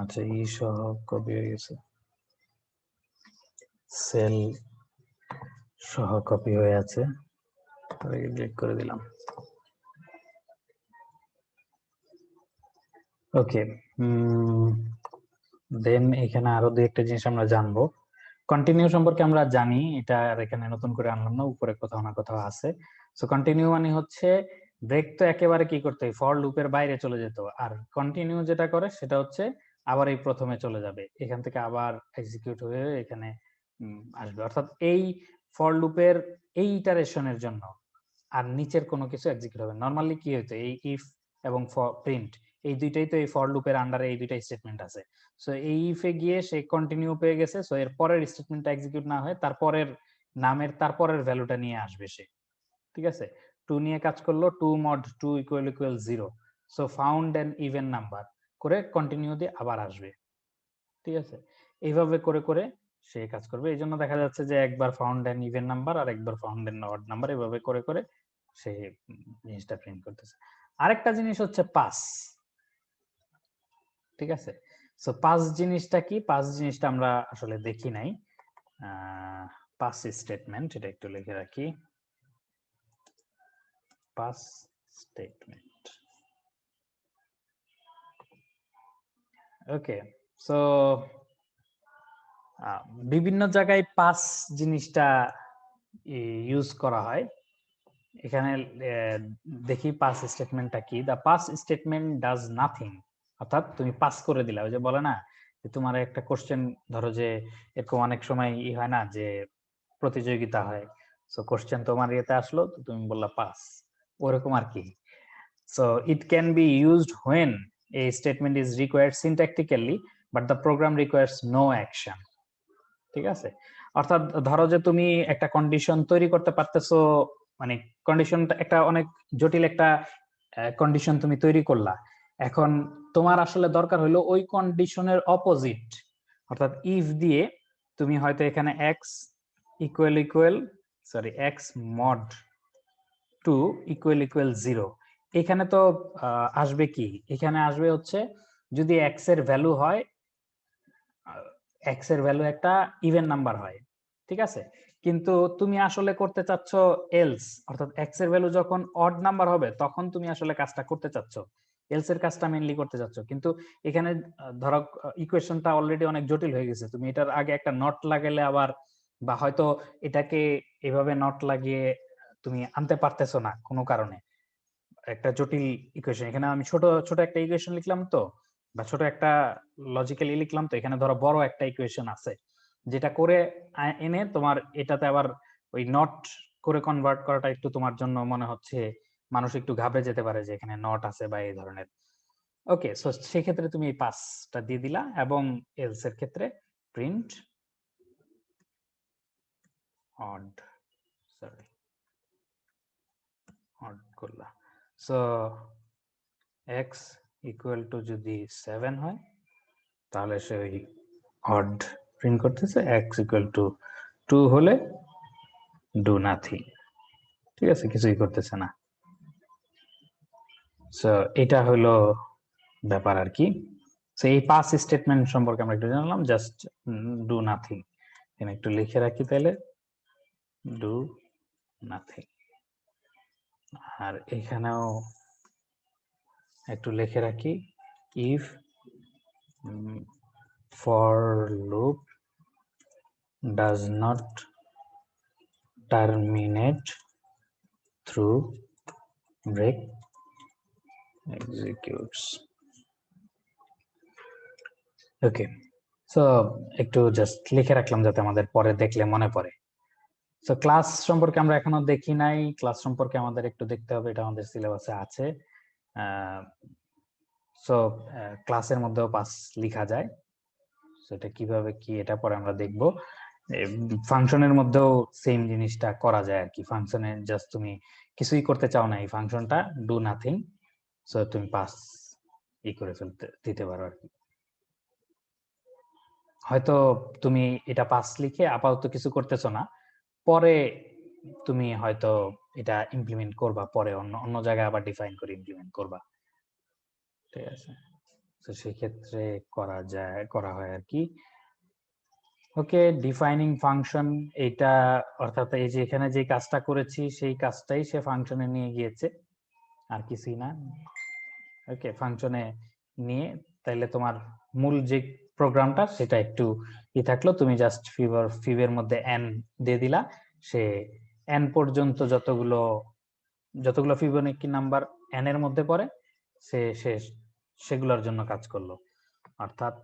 A: আচ্ছা, ই সহ কপি হয়ে গেছে, সেল সহ কপি হয়ে আছে, ক্লিক করে দিলাম। ওকে, দেন এখানে আরো দুই একটা জিনিস আমরা জানবো। কন্টিনিউ সম্পর্কে আমরা জানি, এটা আর এখানে নতুন করে আনলাম না, উপরে কোথাও না কোথাও আছে। সো কন্টিনিউ মানে হচ্ছে ব্রেক তো একেবারে কি করতে হয়, ফর লুপের বাইরে চলে যেত, আর কন্টিনিউ যেটা করে সেটা হচ্ছে আবার এই প্রথমে চলে যাবে, এখান থেকে আবার এক্সিকিউট হয়ে এখানে আসবে। অর্থাৎ এই ফর লুপের এই ইটারেশনের জন্য আর নিচের কোনো কিছু এক্সিকিউট হবে। নরমালি কি হইতো, এই ইফ এবং প্রিন্ট, এই দুইটাই তো এই ফর লুপের আন্ডারে এই দুইটা স্টেটমেন্ট আছে। সো এই ইফে গিয়ে সে কন্টিনিউ পেয়ে গেছে, সো এর পরের স্টেটমেন্টটা এক্সিকিউট না হয় তারপরের নামের তারপরের ভ্যালুটা নিয়ে আসবে সে। ঠিক আছে, 2 নিয়ে কাজ করলো, 2 mod 2 equal equal 0, so found N even number করে কন্টিনিউ দিয়ে আবার আসবে। ঠিক আছে, এইভাবে করে করে সে কাজ করবে। এই জন্য দেখা যাচ্ছে যে একবার ফাউন্ড এন ইভেন নাম্বার আর একবার ফাউন্ড এন অড নাম্বার, এভাবে করে করে সে জিনিসটা প্রিন্ট করতেছে। আরেকটা জিনিস হচ্ছে পাস। ঠিক আছে, সো পাস জিনিসটা কি, পাস জিনিসটা আমরা আসলে দেখি নাই। পাস স্টেটমেন্ট, এটা একটু লিখে রাখি, পাস স্টেটমেন্ট। ওকে, সো বিভিন্ন জায়গায় পাস জিনিসটা ইউজ করা হয়। এখানে দেখি পাস স্টেটমেন্টটা কি। দা পাস স্টেটমেন্ট ডাজ নাথিং, অর্থাৎ তুমি পাস করে দিলা। ওই যে বলে না যে তোমার একটা কোশ্চেন, ধরো যে এরকম অনেক সময় হয় না যে প্রতিযোগিতা হয়, সো কোশ্চেন তোমার ইয়েতে আসলো তো তুমি বললা পাস, ওরকম আর কি। So it can be used when a statement is required syntactically but the program requires no action. ঠিক আছে, অর্থাৎ ধরো যে তুমি একটা কন্ডিশন তৈরি করতে পারতেছো, মানে কন্ডিশনটা একটা অনেক জটিল একটা কন্ডিশন তুমি তৈরি করলা, এখন তোমার আসলে দরকার হলো ওই কন্ডিশনের অপোজিট, অর্থাৎ ইফ দিয়ে তুমি হয়তো এখানে x equal equal sorry x mod 2 equal equal 0, এখানে তো আসবে কি, এখানে আসবে হচ্ছে যদি এক্স এর ভ্যালু হয়, এক্স এর ভ্যালু একটা ইভেন নাম্বার হয়, ঠিক আছে, কিন্তু তুমি আসলে করতে চাচ্ছ এলস, অর্থাৎ এক্স এর ভ্যালু যখন অড নাম্বার হবে তখন তুমি আসলে কাজটা করতে চাচ্ছ, এলস এর কাজটা মেইনলি করতে চাচ্ছ, কিন্তু এখানে ধরো ইকুয়েশনটা অলরেডি অনেক জটিল হয়ে গেছে, তুমি এটার আগে একটা নট লাগালে আবার, বা হয়তো এটাকে এভাবে নট লাগিয়ে তুমি আনতে পারতেছো না কোনো কারণে, একটা জটিল ইকুয়েশন, এখানে আমি ছোট ছোট একটা ইকুয়েশন লিখলাম তো, বা ছোট একটা লজিক্যালি লিখলাম তো, এখানে ধরো বড় একটা ইকুয়েশন আছে, যেটা করে এনে তোমার এটাতে আবার ওই নট করে কনভার্ট করাটা একটু তোমার জন্য মনে হচ্ছে মানুষ একটু ঘাবড়ে যেতে পারে যে এখানে নট আছে বা এই ধরনের। ওকে, সো সেক্ষেত্রে তুমি এই পাসটা দিয়ে দিলা এবং এলস এর ক্ষেত্রে প্রিন্ট অড, সরি অড করলা। সো এক্স ইকুয়াল টু যদি 7 হয় তাহলে সে ওই অড প্রিন্ট করতেছে, এক্স ইকুয়াল টু 2 হলে ডু নাথিং, ঠিক আছে, কিছুই করতেছে না। সো এটা হলো ব্যাপার আর কি। সো এই পাস স্টেটমেন্ট সম্পর্কে আমরা একটু জানলাম, জাস্ট ডু নাথিং, এখানে একটু লিখে রাখি তাহলে ডু নাথিং, আর এখানেও একটু লিখে রাখি if for loop does not terminate through break executes. Okay, so একটু জাস্ট লিখে রাখলাম যাতে আমাদের পরে দেখলে মনে পড়ে। সো ক্লাস সম্পর্কে আমরা এখনো দেখি নাই, ক্লাস সম্পর্কে আমাদের একটু দেখতে হবে, এটা আমাদের সিলেবাসে আছে। সো ক্লাসের মধ্যেও পাস লেখা যায়, সেটা কিভাবে কি এটা পরে আমরা দেখব। ফাংশনের মধ্যেও সেম জিনিসটা করা যায় আর কি, ফাংশনে জাস্ট তুমি কিছুই করতে চাও না, এই ফাংশনটা ডু নাথিং, সো তুমি পাস করে ফেলতে দিতে পারো আর কি। হয়তো তুমি এটা পাস লিখে আপাতত কিছু করতেছো না, পরে তুমি হয়তো এটা ইমপ্লিমেন্ট করবা, পরে অন্য অন্য জায়গায় আবার ডিফাইন করে ইমপ্লিমেন্ট করবা, ঠিক আছে, তো সেক্ষেত্রে করা হয় আর কি। ওকে, ডিফাইনিং ফাংশন, এটা অর্থাৎ এই যে এখানে যে কাজটা করেছি সেই কাজটাই সে ফাংশনে নিয়ে গিয়েছে, আর কিছুই না। ওকে, ফাংশনে নিয়ে তাইলে তোমার মূল যে প্রোগ্রামটা সেটা একটু থাকলো, তুমি জাস্ট ফিবের মধ্যে এন দিয়ে দিলা, সে এন পর্যন্ত যতগুলো ফিবোনাকি নাম্বার এন এর মধ্যে পড়ে সে সেগুলোর জন্য কাজ করলো। অর্থাৎ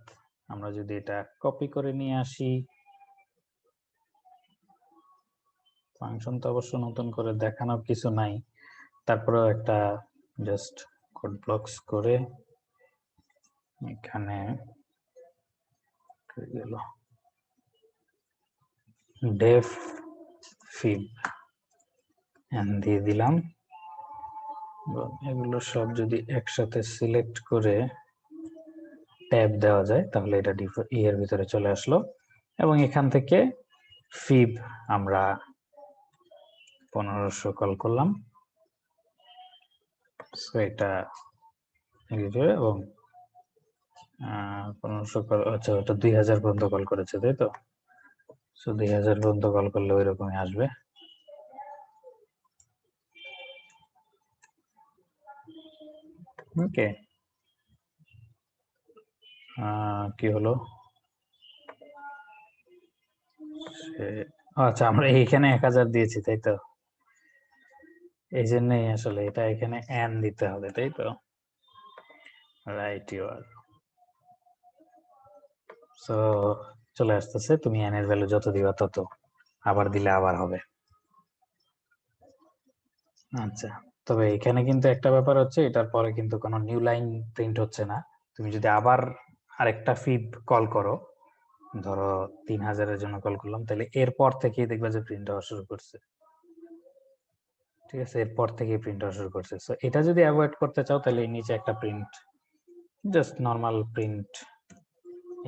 A: আমরা যদি এটা কপি করে নিয়ে আসি, ফাংশন তো অবশ্য নতুন করে দেখানোর কিছু নাই, তারপরেও একটা জাস্ট কোড ব্লকস করে এখানে গেল ডেফ ফিব দিয়ে দিলাম, এগুলো সব যদি একসাথে সিলেক্ট করে ট্যাব দেওয়া যায় তাহলে এটা এর ভিতরে চলে আসলো, এবং এখান থেকে ফিব আমরা 1500 কল করলাম, এটা এবং 1500 কল, আচ্ছা ওটা 2000 পর্যন্ত কল করেছে তাই তো, 2000 পর্যন্ত কল করলে ওই রকমই আসবে। ওকে, কি হলো, আচ্ছা আমরা এখানে 1000 দিয়েছি তাই তো, এই জন্যই আসলে এটা এখানে এন দিতে হবে তাই তো, রাইট ইউ আর। সো চলে আসতেছে, তুমি এন এর ভ্যালু যত দিবা তত, আবার দিলে আবার হবে। আচ্ছা, তবে এখানে কিন্তু একটা ব্যাপার হচ্ছে, এটার পরে কিন্তু কোনো নিউ লাইন প্রিন্ট হচ্ছে না, তুমি যদি আবার আরেকটা ফিব কল করো, ধরো 3000-এর জন্য কল করলাম, তাহলে এরপর থেকেই দেখবা যে প্রিন্ট হওয়া শুরু করছে, ঠিক আছে, এরপর থেকেই প্রিন্ট হওয়া শুরু করছে। সো এটা যদি অ্যাভয়েড করতে চাও তাহলে নিচে একটা প্রিন্ট জাস্ট নর্মাল প্রিন্ট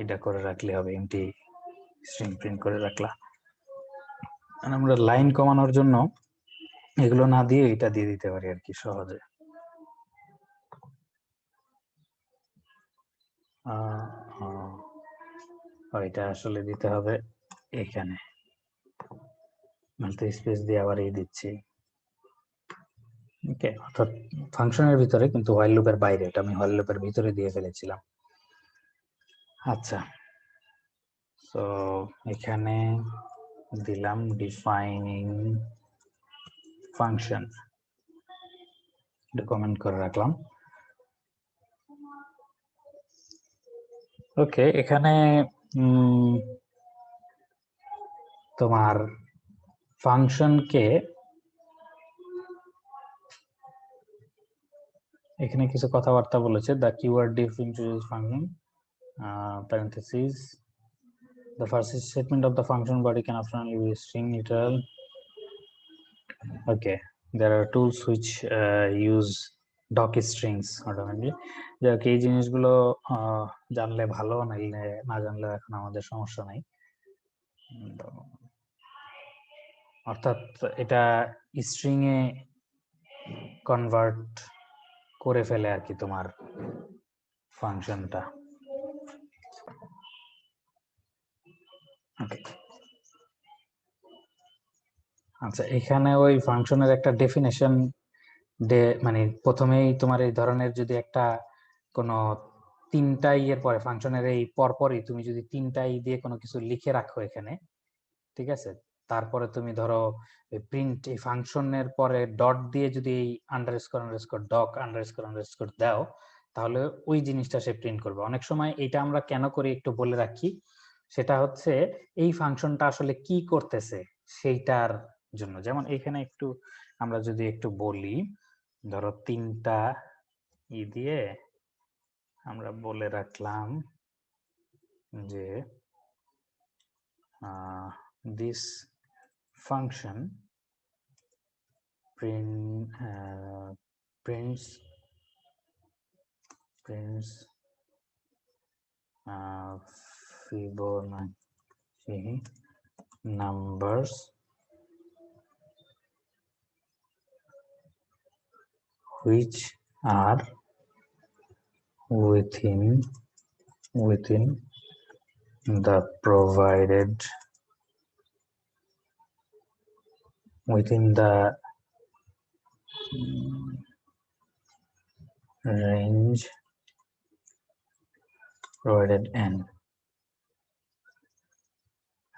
A: এটা করে রাখলে হবে, এমটি স্ট্রিং প্রিন্ট করে রাখলা। আর আমরা লাইন কমানোর জন্য এগুলো না দিয়ে এটা দিয়ে দিতে পারি আর কি সহজে। এটা আসলে দিতে হবে এখানে, মাল্টি স্পেস দিয়ে আবার এই দিচ্ছি। ওকে, অর্থাৎ ফাংশনের ভিতরে কিন্তু হোয়াইল লুপের বাইরে, এটা আমি হোয়াইল লুপের ভিতরে দিয়ে ফেলেছিলাম। আচ্ছা, তো এখানে দিলাম ডিফাইনিং ফাংশন, এটা কমেন্ট করে রাখলাম। ওকে, এখানে তোমার ফাংশনকে এখানে কিছু কথাবার্তা বলেছে, the keyword def introduce function parentheses the first statement of the function body can often be string literal. Okay, there are tools which use doc strings automatically. যাক, এই জিনিসগুলো জানলে ভালো, নাইলে না জানলে এখন আমাদের সমস্যা নাই। অর্থাৎ এটা স্ট্রিং এ কনভার্ট করে ফেলে আর কি তোমার ফাংশনটা। ওকে, আচ্ছা, এখানে ওই ফাংশনের একটা ডেফিনেশন মানে প্রথমেই তোমার এই ধরনের যদি একটা কোনো তিনটা ইয়ের পরে ফাংশনের এই পরপরই তুমি যদি তিনটা দিয়ে কোনো কিছু লিখে রাখো এখানে, ঠিক আছে, তারপরে তুমি ধরো প্রিন্ট এই ফাংশনের পরে ডট দিয়ে যদি এই underscore underscore doc underscore underscore দাও, তাহলে ওই জিনিসটা সে প্রিন্ট করবে। অনেক সময় এটা আমরা কেন করি একটু বলে রাখি, সেটা হচ্ছে এই ফাংশনটা আসলে কি করতেছে সেইটার জন্য। যেমন এখানে একটু আমরা যদি একটু বলি, ধরো তিনটা দিয়ে আমরা বলে রাখলাম যে this function prints Fibonacci numbers which are within the provided within the range provided n.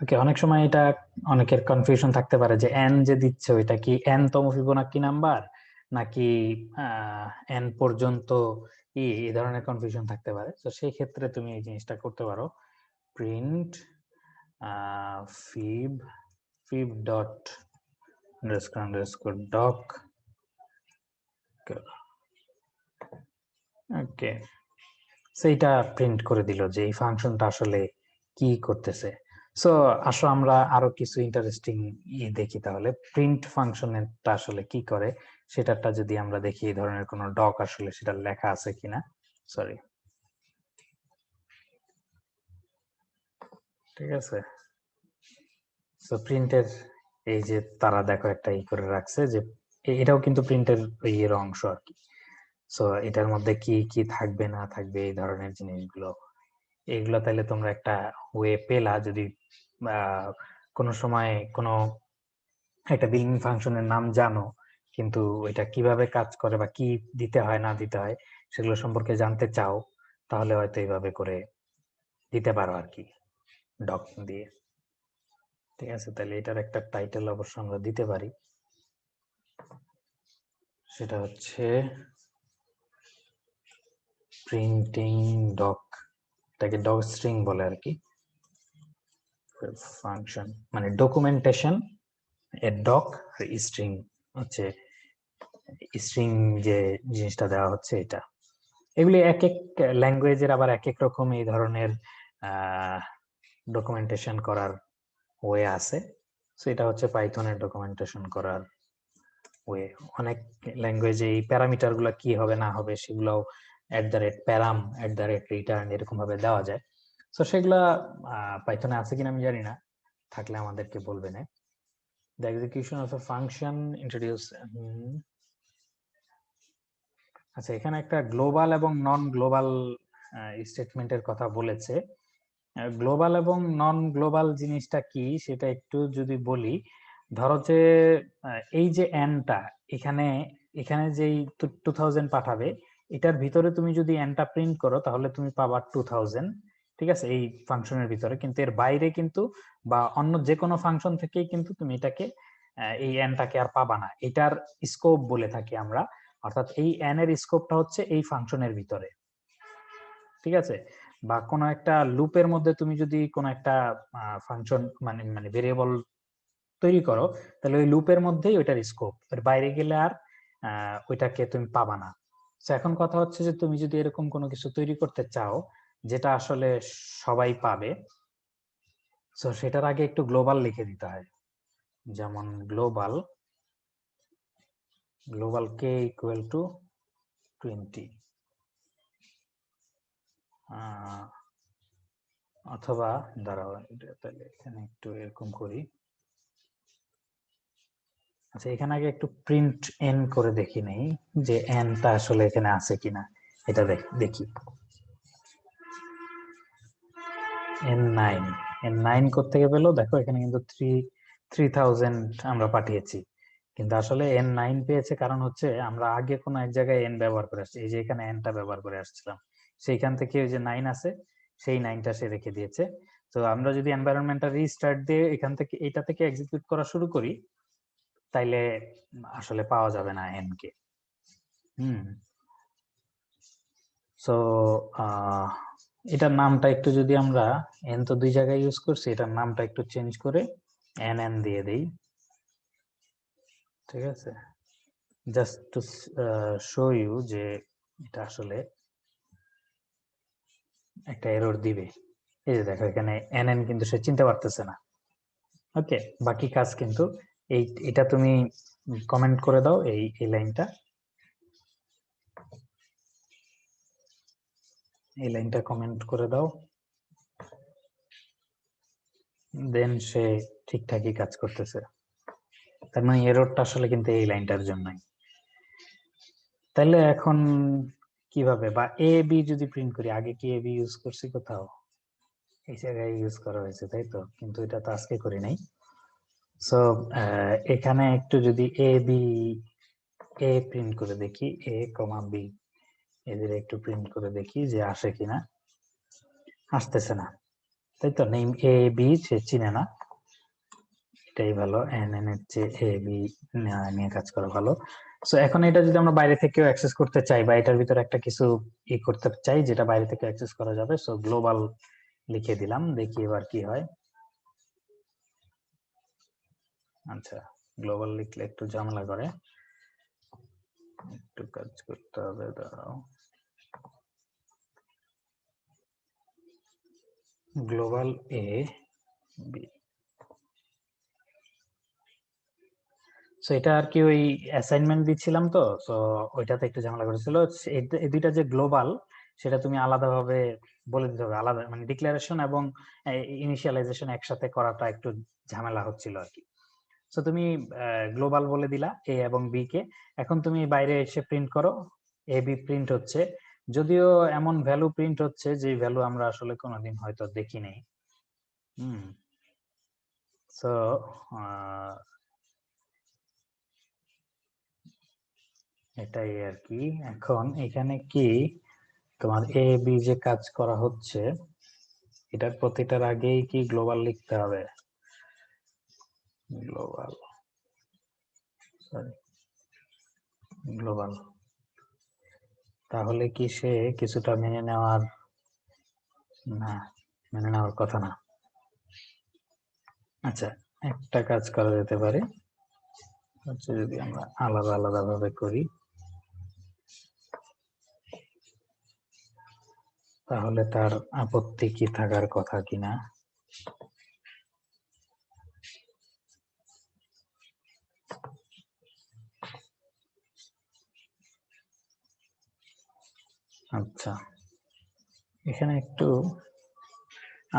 A: ওকে, অনেক সময় এটা অনেকের কনফিউশন থাকতে পারে যে n যে দিচ্ছে ওইটা কি n তম ফিবোনাক্সি নাম্বার নাকি n পর্যন্ত এই ধরনের কনফিউশন থাকতে পারে। তো সেই ক্ষেত্রে তুমি এই জিনিসটা করতে পারো, print fib dot underscore doc। ওকে, সেইটা প্রিন্ট করে দিল যে এই ফাংশনটা আসলে কি করতেছে। সো আসো আমরা আরো কিছু ইন্টারেস্টিং দেখি তাহলে, প্রিন্ট ফাংশনটা আসলে কি করে সেটাটা যদি আমরা দেখি, এই ধরনের কোন ডক আসলে সেটা লেখা আছে কিনা। সরি, ঠিক আছে। সো প্রিন্টের এই যে তারা দেখো একটা করে রাখছে যে এটাও কিন্তু প্রিন্টের ইয়ের অংশ আর কি। সো এটার মধ্যে কি কি থাকবে না থাকবে এই ধরনের জিনিসগুলো, এগুলো তাহলে তোমরা একটা ওয়ে পেলা যদি কোনো সময় কোনো একটা বিল্ডিং ফাংশনের নাম জানো, কিন্তু এটা কিভাবে কাজ করে বা কি দিতে হয় না দিতে হয় সেগুলো সম্পর্কে জানতে চাও, তাহলে হয়তো এইভাবে করে দিতে পারো আর কি ডক দিয়ে। ঠিক আছে, তাহলে এটার একটা টাইটেল অবশ্য আমরা দিতে পারি, সেটা হচ্ছে প্রিন্টিং ডক, এটাকে ডক স্ট্রিং বলে আর কি। ফাংশন মানে ডকুমেন্টেশন এর ডক, আর স্ট্রিং হচ্ছে স্ট্রিং যে জিনিসটা দেওয়া হচ্ছে এটা। এগুলি এক এক ল্যাঙ্গুয়েজের আবার এক এক রকম এই ধরনের ডকুমেন্টেশন করার ওয়ে আছে। সো এটা হচ্ছে পাইথনের ডকুমেন্টেশন করার ওয়ে। অনেক ল্যাঙ্গুয়েজে এই প্যারামিটার গুলা কি হবে না হবে সেগুলোও @param @return এরকম ভাবে দেওয়া যায়। তো সেগুলা পাইথনে আছে কিনা আমি জানি না, থাকলে আমাদেরকে বলবেন। The execution of a function introduce আচ্ছা, এখানে একটা গ্লোবাল এবং নন গ্লোবাল স্টেটমেন্টের কথা বলেছে। গ্লোবাল এবং নন গ্লোবাল জিনিসটা কি সেটা একটু যদি বলি, ধরো যে এই যে এনটা এখানে এখানে যেই 2000 পাঠাবে, এটার ভিতরে তুমি যদি এনটা প্রিন্ট করো তাহলে তুমি পাবা 2000, ঠিক আছে, এই ফাংশনের ভিতরে। কিন্তু এর বাইরে কিন্তু বা অন্য যে কোনো ফাংশন থেকেই কিন্তু তুমি এটাকে এই এনটাকে আর পাবা না। এটার স্কোপ বলে থাকি আমরা, অর্থাৎ এই এন এর স্কোপটা হচ্ছে এই ফাংশনের ভিতরে, ঠিক আছে। বা কোনো একটা লুপের মধ্যে তুমি যদি কোনো একটা ফাংশন মানে মানে ভেরিয়েবল তৈরি করো, তাহলে ওই লুপের মধ্যেই ওইটার স্কোপ, এর বাইরে গেলে আর ওইটাকে তুমি পাবা না। তো এখন কথা হচ্ছে যে তুমি যদি এরকম কোনো কিছু তৈরি করতে চাও যেটা আসলে সবাই পাবে, তো সেটার আগে একটু গ্লোবাল লিখে দিতে হয়। যেমন গ্লোবাল কে ইকুয়াল টু 20, অথবা দাঁড়াও তাহলে এখানে একটু এরকম করি। আচ্ছা, এখানে আগে একটু প্রিন্ট এন করে দেখি নেই যে এনটা আসলে এখানে আছে কিনা, এটা দেখি। N9 কোত্থেকে পেলো দেখো, এখানে কিন্তু 3000 আমরা পাঠিয়েছি, কিন্তু আসলে N9 পেয়েছে কারণ হচ্ছে আমরা আগে কোনো এক জায়গায় এন ব্যবহার করে আসছি, এই যে এখানে এনটা ব্যবহার করে আসছিলাম, সেইখান থেকে ওই যে 9 আছে, সেই 9টা সে রেখে দিয়েছে। তো আমরা যদি এনভায়রনমেন্টটা রিস্টার্ট দিয়ে এখান থেকে এইটা থেকে এক্সিকিউট করা শুরু করি, তাইলে আসলে পাওয়া যাবে না এন কে। সো এটার নামটা একটু যদি আমরা, এন তো দুই জায়গায় ইউজ করছি, এটার নামটা একটু চেঞ্জ করে এন দিয়ে দেই, ঠিক আছে, জাস্ট টু শো ইউ যে এটা আসলে একটা এরর দিবে। এই যে দেখো এখানে এন কিন্তু সে চিনতে পারতেছে না। ওকে, বাকি কাজ কিন্তু এটা তুমি কমেন্ট করে দাও, এই লাইনটা, এই লাইনটা কমেন্ট করে দাও, দেন সে ঠিকঠাকই কাজ করতেছে। তার মানে এররটা আসলে কিন্তু এই লাইনটার জন্যই। তাহলে এখন কিভাবে, বা এ বি যদি প্রিন্ট করি, আগে কি এ বি ইউজ করছি কোথাও? এই জায়গায় ইউজ করা হয়েছে তাই তো, কিন্তু এটা তো আজকে করি নাই। সো এখানে একটু যদি এ প্রিন্ট করে দেখি, এ কমা বি, এদের একটু প্রিন্ট করে দেখি যে আসে কিনা। আসতেছে না, তাই তো, নেম এ বি সে চিনে না, এটাই ভালো, এন এর চেয়ে এ বি নিয়ে কাজ করা ভালো। সো এখন এটা যদি আমরা বাইরে থেকেও অ্যাক্সেস করতে চাই, বা এটার ভিতরে একটা কিছু করতে চাই যেটা বাইরে থেকে অ্যাক্সেস করা যাবে, সো গ্লোবাল লিখে দিলাম, দেখি এবার কি হয়। আচ্ছা, গ্লোবাল লিখলে একটু ঝামেলা করে, একটু কাজ করতে হবে, দাঁড়াও। গ্লোবাল এ বি, সো এটা আর কি ওই অ্যাসাইনমেন্ট দিচ্ছিলাম তো, সো ওইটাতে একটু ঝামেলা করেছিল। এই দুইটা যে গ্লোবাল, সেটা তুমি আলাদাভাবে বলে দিতে হবে, আলাদা মানে ডিক্লারেশন এবং ইনিশিয়ালাইজেশন একসাথে করাটা একটু ঝামেলা হচ্ছিল আর কি। সো তুমি গ্লোবাল বলে দিলা এ এবং বি কে। এখন তুমি বাইরে এসে প্রিন্ট করো, এ বি প্রিন্ট হচ্ছে, যদিও এমন ভ্যালু প্রিন্ট হচ্ছে যে ভ্যালু আমরা আসলে কোনোদিন হয়তো দেখি নাই। সো এটাই আর কি। এখন এখানে কি তোমার এ বি যে কাজ করা হচ্ছে, এটার প্রতিটার আগেই কি গ্লোবাল লিখতে হবে? গ্লোবাল, সরি, গ্লোবাল, তাহলে কি সে কিছুটা মেনে নেওয়ার, না, মেনে নেওয়ার কথা না। আচ্ছা, একটা কাজ করা যেতে পারে, হচ্ছে যদি আমরা আলাদা আলাদা ভাবে করি, তাহলে তার আপত্তি কি থাকার কথা কিনা। আচ্ছা, এখানে একটু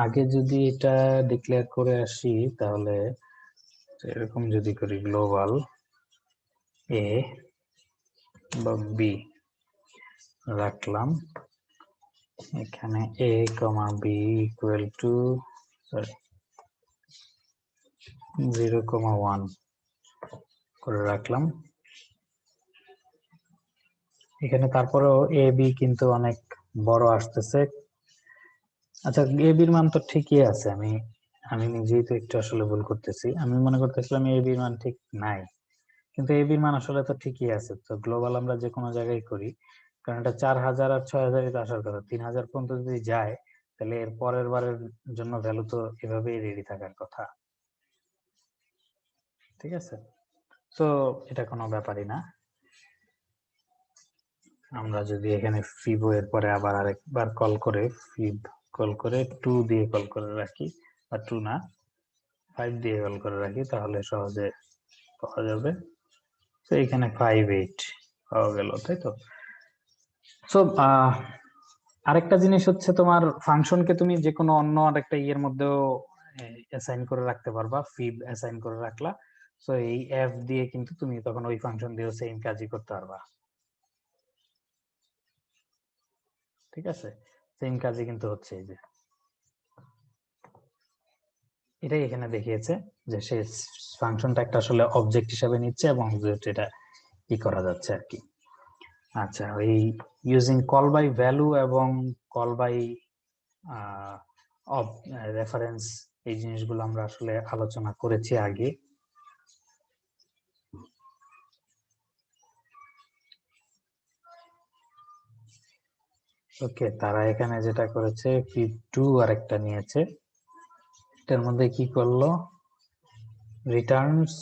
A: আগে যদি এটা ডিক্লেয়ার করে আসি, তাহলে এরকম যদি করি গ্লোবাল এ বা বি রাখলাম, এখানে এ কমা বি ইকুয়াল টু 0,1 করে রাখলাম। এখানে তারপরেও এ বি কিন্তু অনেক বড় আসতেছে। আচ্ছা, এ বির মান তো ঠিকই আছে, আমি আমি নিজেই তো একটু আসলে ভুল করতেছি। আমি মনে করতেছিলাম এ বির মান ঠিক নাই, কিন্তু এ বির মান আসলে তো ঠিকই আছে। তো গ্লোবাল আমরা যে কোনো জায়গায় করি, কারণ এটা 4,000 আর 6,000 তো আসার কথা, 3,000 পর্যন্ত যদি যায়, তাহলে এর পরের বারের জন্য ভ্যালু তো এভাবেই রেডি থাকার কথা। ঠিক আছে, তো এটা কোনো ব্যাপারই না। আমরা যদি এখানে ফিবো এর পরে আবার আরেকবার কল করে ফিব কল করে 2 দিয়ে কল করে রাখি, বা 2 না 5 দিয়ে কল করে রাখি, তাহলে সহজে পাওয়া যাবে। তো এখানে 5,8 পাওয়া গেল, তাই তো। সো আরেকটা জিনিস হচ্ছে, তোমার ফাংশনকে তুমি যে কোনো অন্য আরেকটা ইয়ের মধ্যেও অ্যাসাইন করে রাখতে পারবা। ফিব অ্যাসাইন করে রাখলা, সো এই এফ দিয়ে কিন্তু তুমি তখন ওই ফাংশন দিয়েও সেম কাজই করতে পারবা। ঠিক আছে, সেম কাজই কিন্তু হচ্ছে। এই যে এটাই এখানে দেখিয়েছে যে সে ফাংশনটা একটা আসলে অবজেক্ট হিসাবে নিচ্ছে এবং এটা কি করা যাচ্ছে আর কি। আচ্ছা, ওই ইউজিং কল বাই ভ্যালু এবং কল বাই রেফারেন্স, এই জিনিসগুলো আমরা আসলে আলোচনা করেছি আগে। ওকে, তারা এখানে যেটা করেছে ফিব 2 আর একটা নিয়েছে, এটার মধ্যে কি করলো, Returns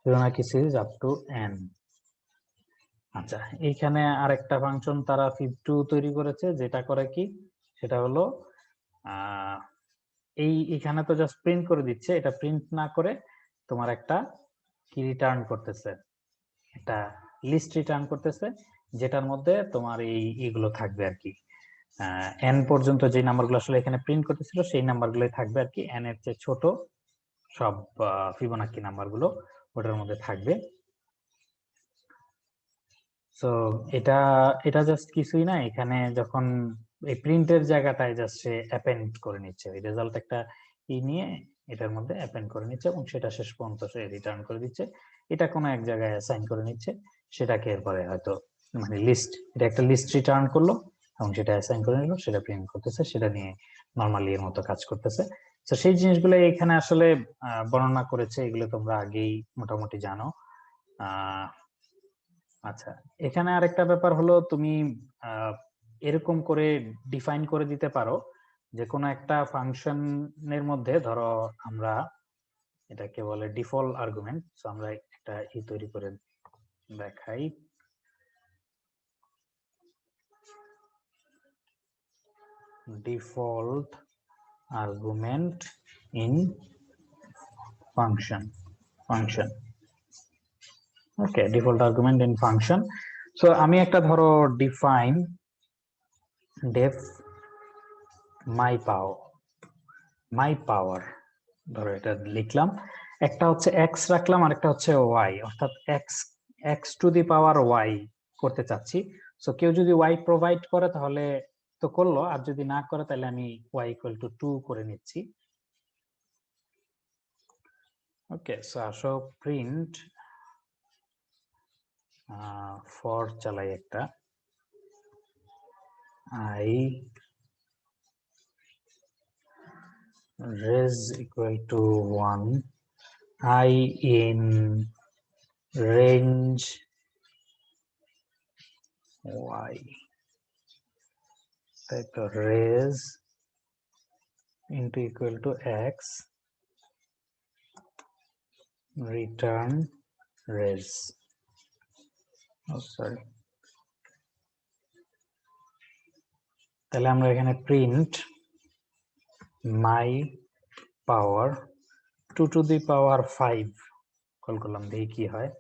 A: Fibonacci series up to n। আচ্ছা, এইখানে আরেকটা ফাংশন তারা ফিব 2 তৈরি করেছে, যেটা করে কি, সেটা হলো এখানে তো জাস্ট প্রিন্ট করে দিচ্ছে, এটা প্রিন্ট না করে তোমার একটা কি রিটার্ন করতেছে, একটা লিস্ট রিটার্ন করতেছে, যেটার মধ্যে তোমার এইগুলো থাকবে আর কি। এন পর্যন্ত যে নাম্বারগুলো আসলে এখানে প্রিন্ট করতেছিল, সেই নাম্বারগুলোই থাকবে আর কি। এন এর চেয়ে ছোট সব ফিবোনাকি নাম্বারগুলো ওটার মধ্যে থাকবে। তো এটা এটা জাস্ট কিছুই না, এখানে যখন এই প্রিন্টের জায়গাটায় জাস্ট সে অ্যাপেন্ড করে নিচ্ছে, ওই রেজাল্ট একটা নিয়ে এটার মধ্যে অ্যাপেন্ড করে নিচ্ছে এবং সেটা শেষ পর্যন্ত সে রিটার্ন করে দিচ্ছে। এটা কোনো এক জায়গায় অ্যাসাইন করে নিচ্ছে, সেটাকে এরপরে হয়তো মানে লিস্ট, এটা একটা লিস্ট রিটার্ন করলো এবং সেটা অ্যাসাইন করে নিল, সেটা প্রিন্ট করতেছে, সেটা নিয়ে নর্মালি এর মতো কাজ করতেছে। তো সেই জিনিসগুলো এখানে আসলে বর্ণনা করেছে, এগুলো তোমরা আগেই মোটামুটি জানো। আচ্ছা, এখানে আরেকটা ব্যাপার হলো, তুমি এরকম করে ডিফাইন করে দিতে পারো যে কোনো একটা ফাংশনের মধ্যে, ধরো আমরা এটাকে বলে ডিফল্ট আর্গুমেন্ট। সো আমরা একটা তৈরি করে দেখাই। Default argument in function, okay, default argument in function. So আমি একটা ধরো ডিফাইন ডেফ মাই পাওয়ার ধরো এটা লিখলাম, একটা হচ্ছে এক্স রাখলাম আর একটা হচ্ছে ওয়াই, অর্থাৎ X to the power Y করতে চাচ্ছি। সো কেউ যদি ওয়াই প্রোভাইড করে তাহলে তো করলো, আর যদি না করে তাহলে আমি ওয়াই ইকুয়াল টু 2 করে নিচ্ছি। ওকে, সো আসো প্রিন্ট ফর চালাই একটা, I res equal to 1, I in range Y, তাই তো, res into equal to x, return res, sorry, তাহলে আমরা এখানে print my power 2 to the power 5 call করলাম, দেখি কি হয়।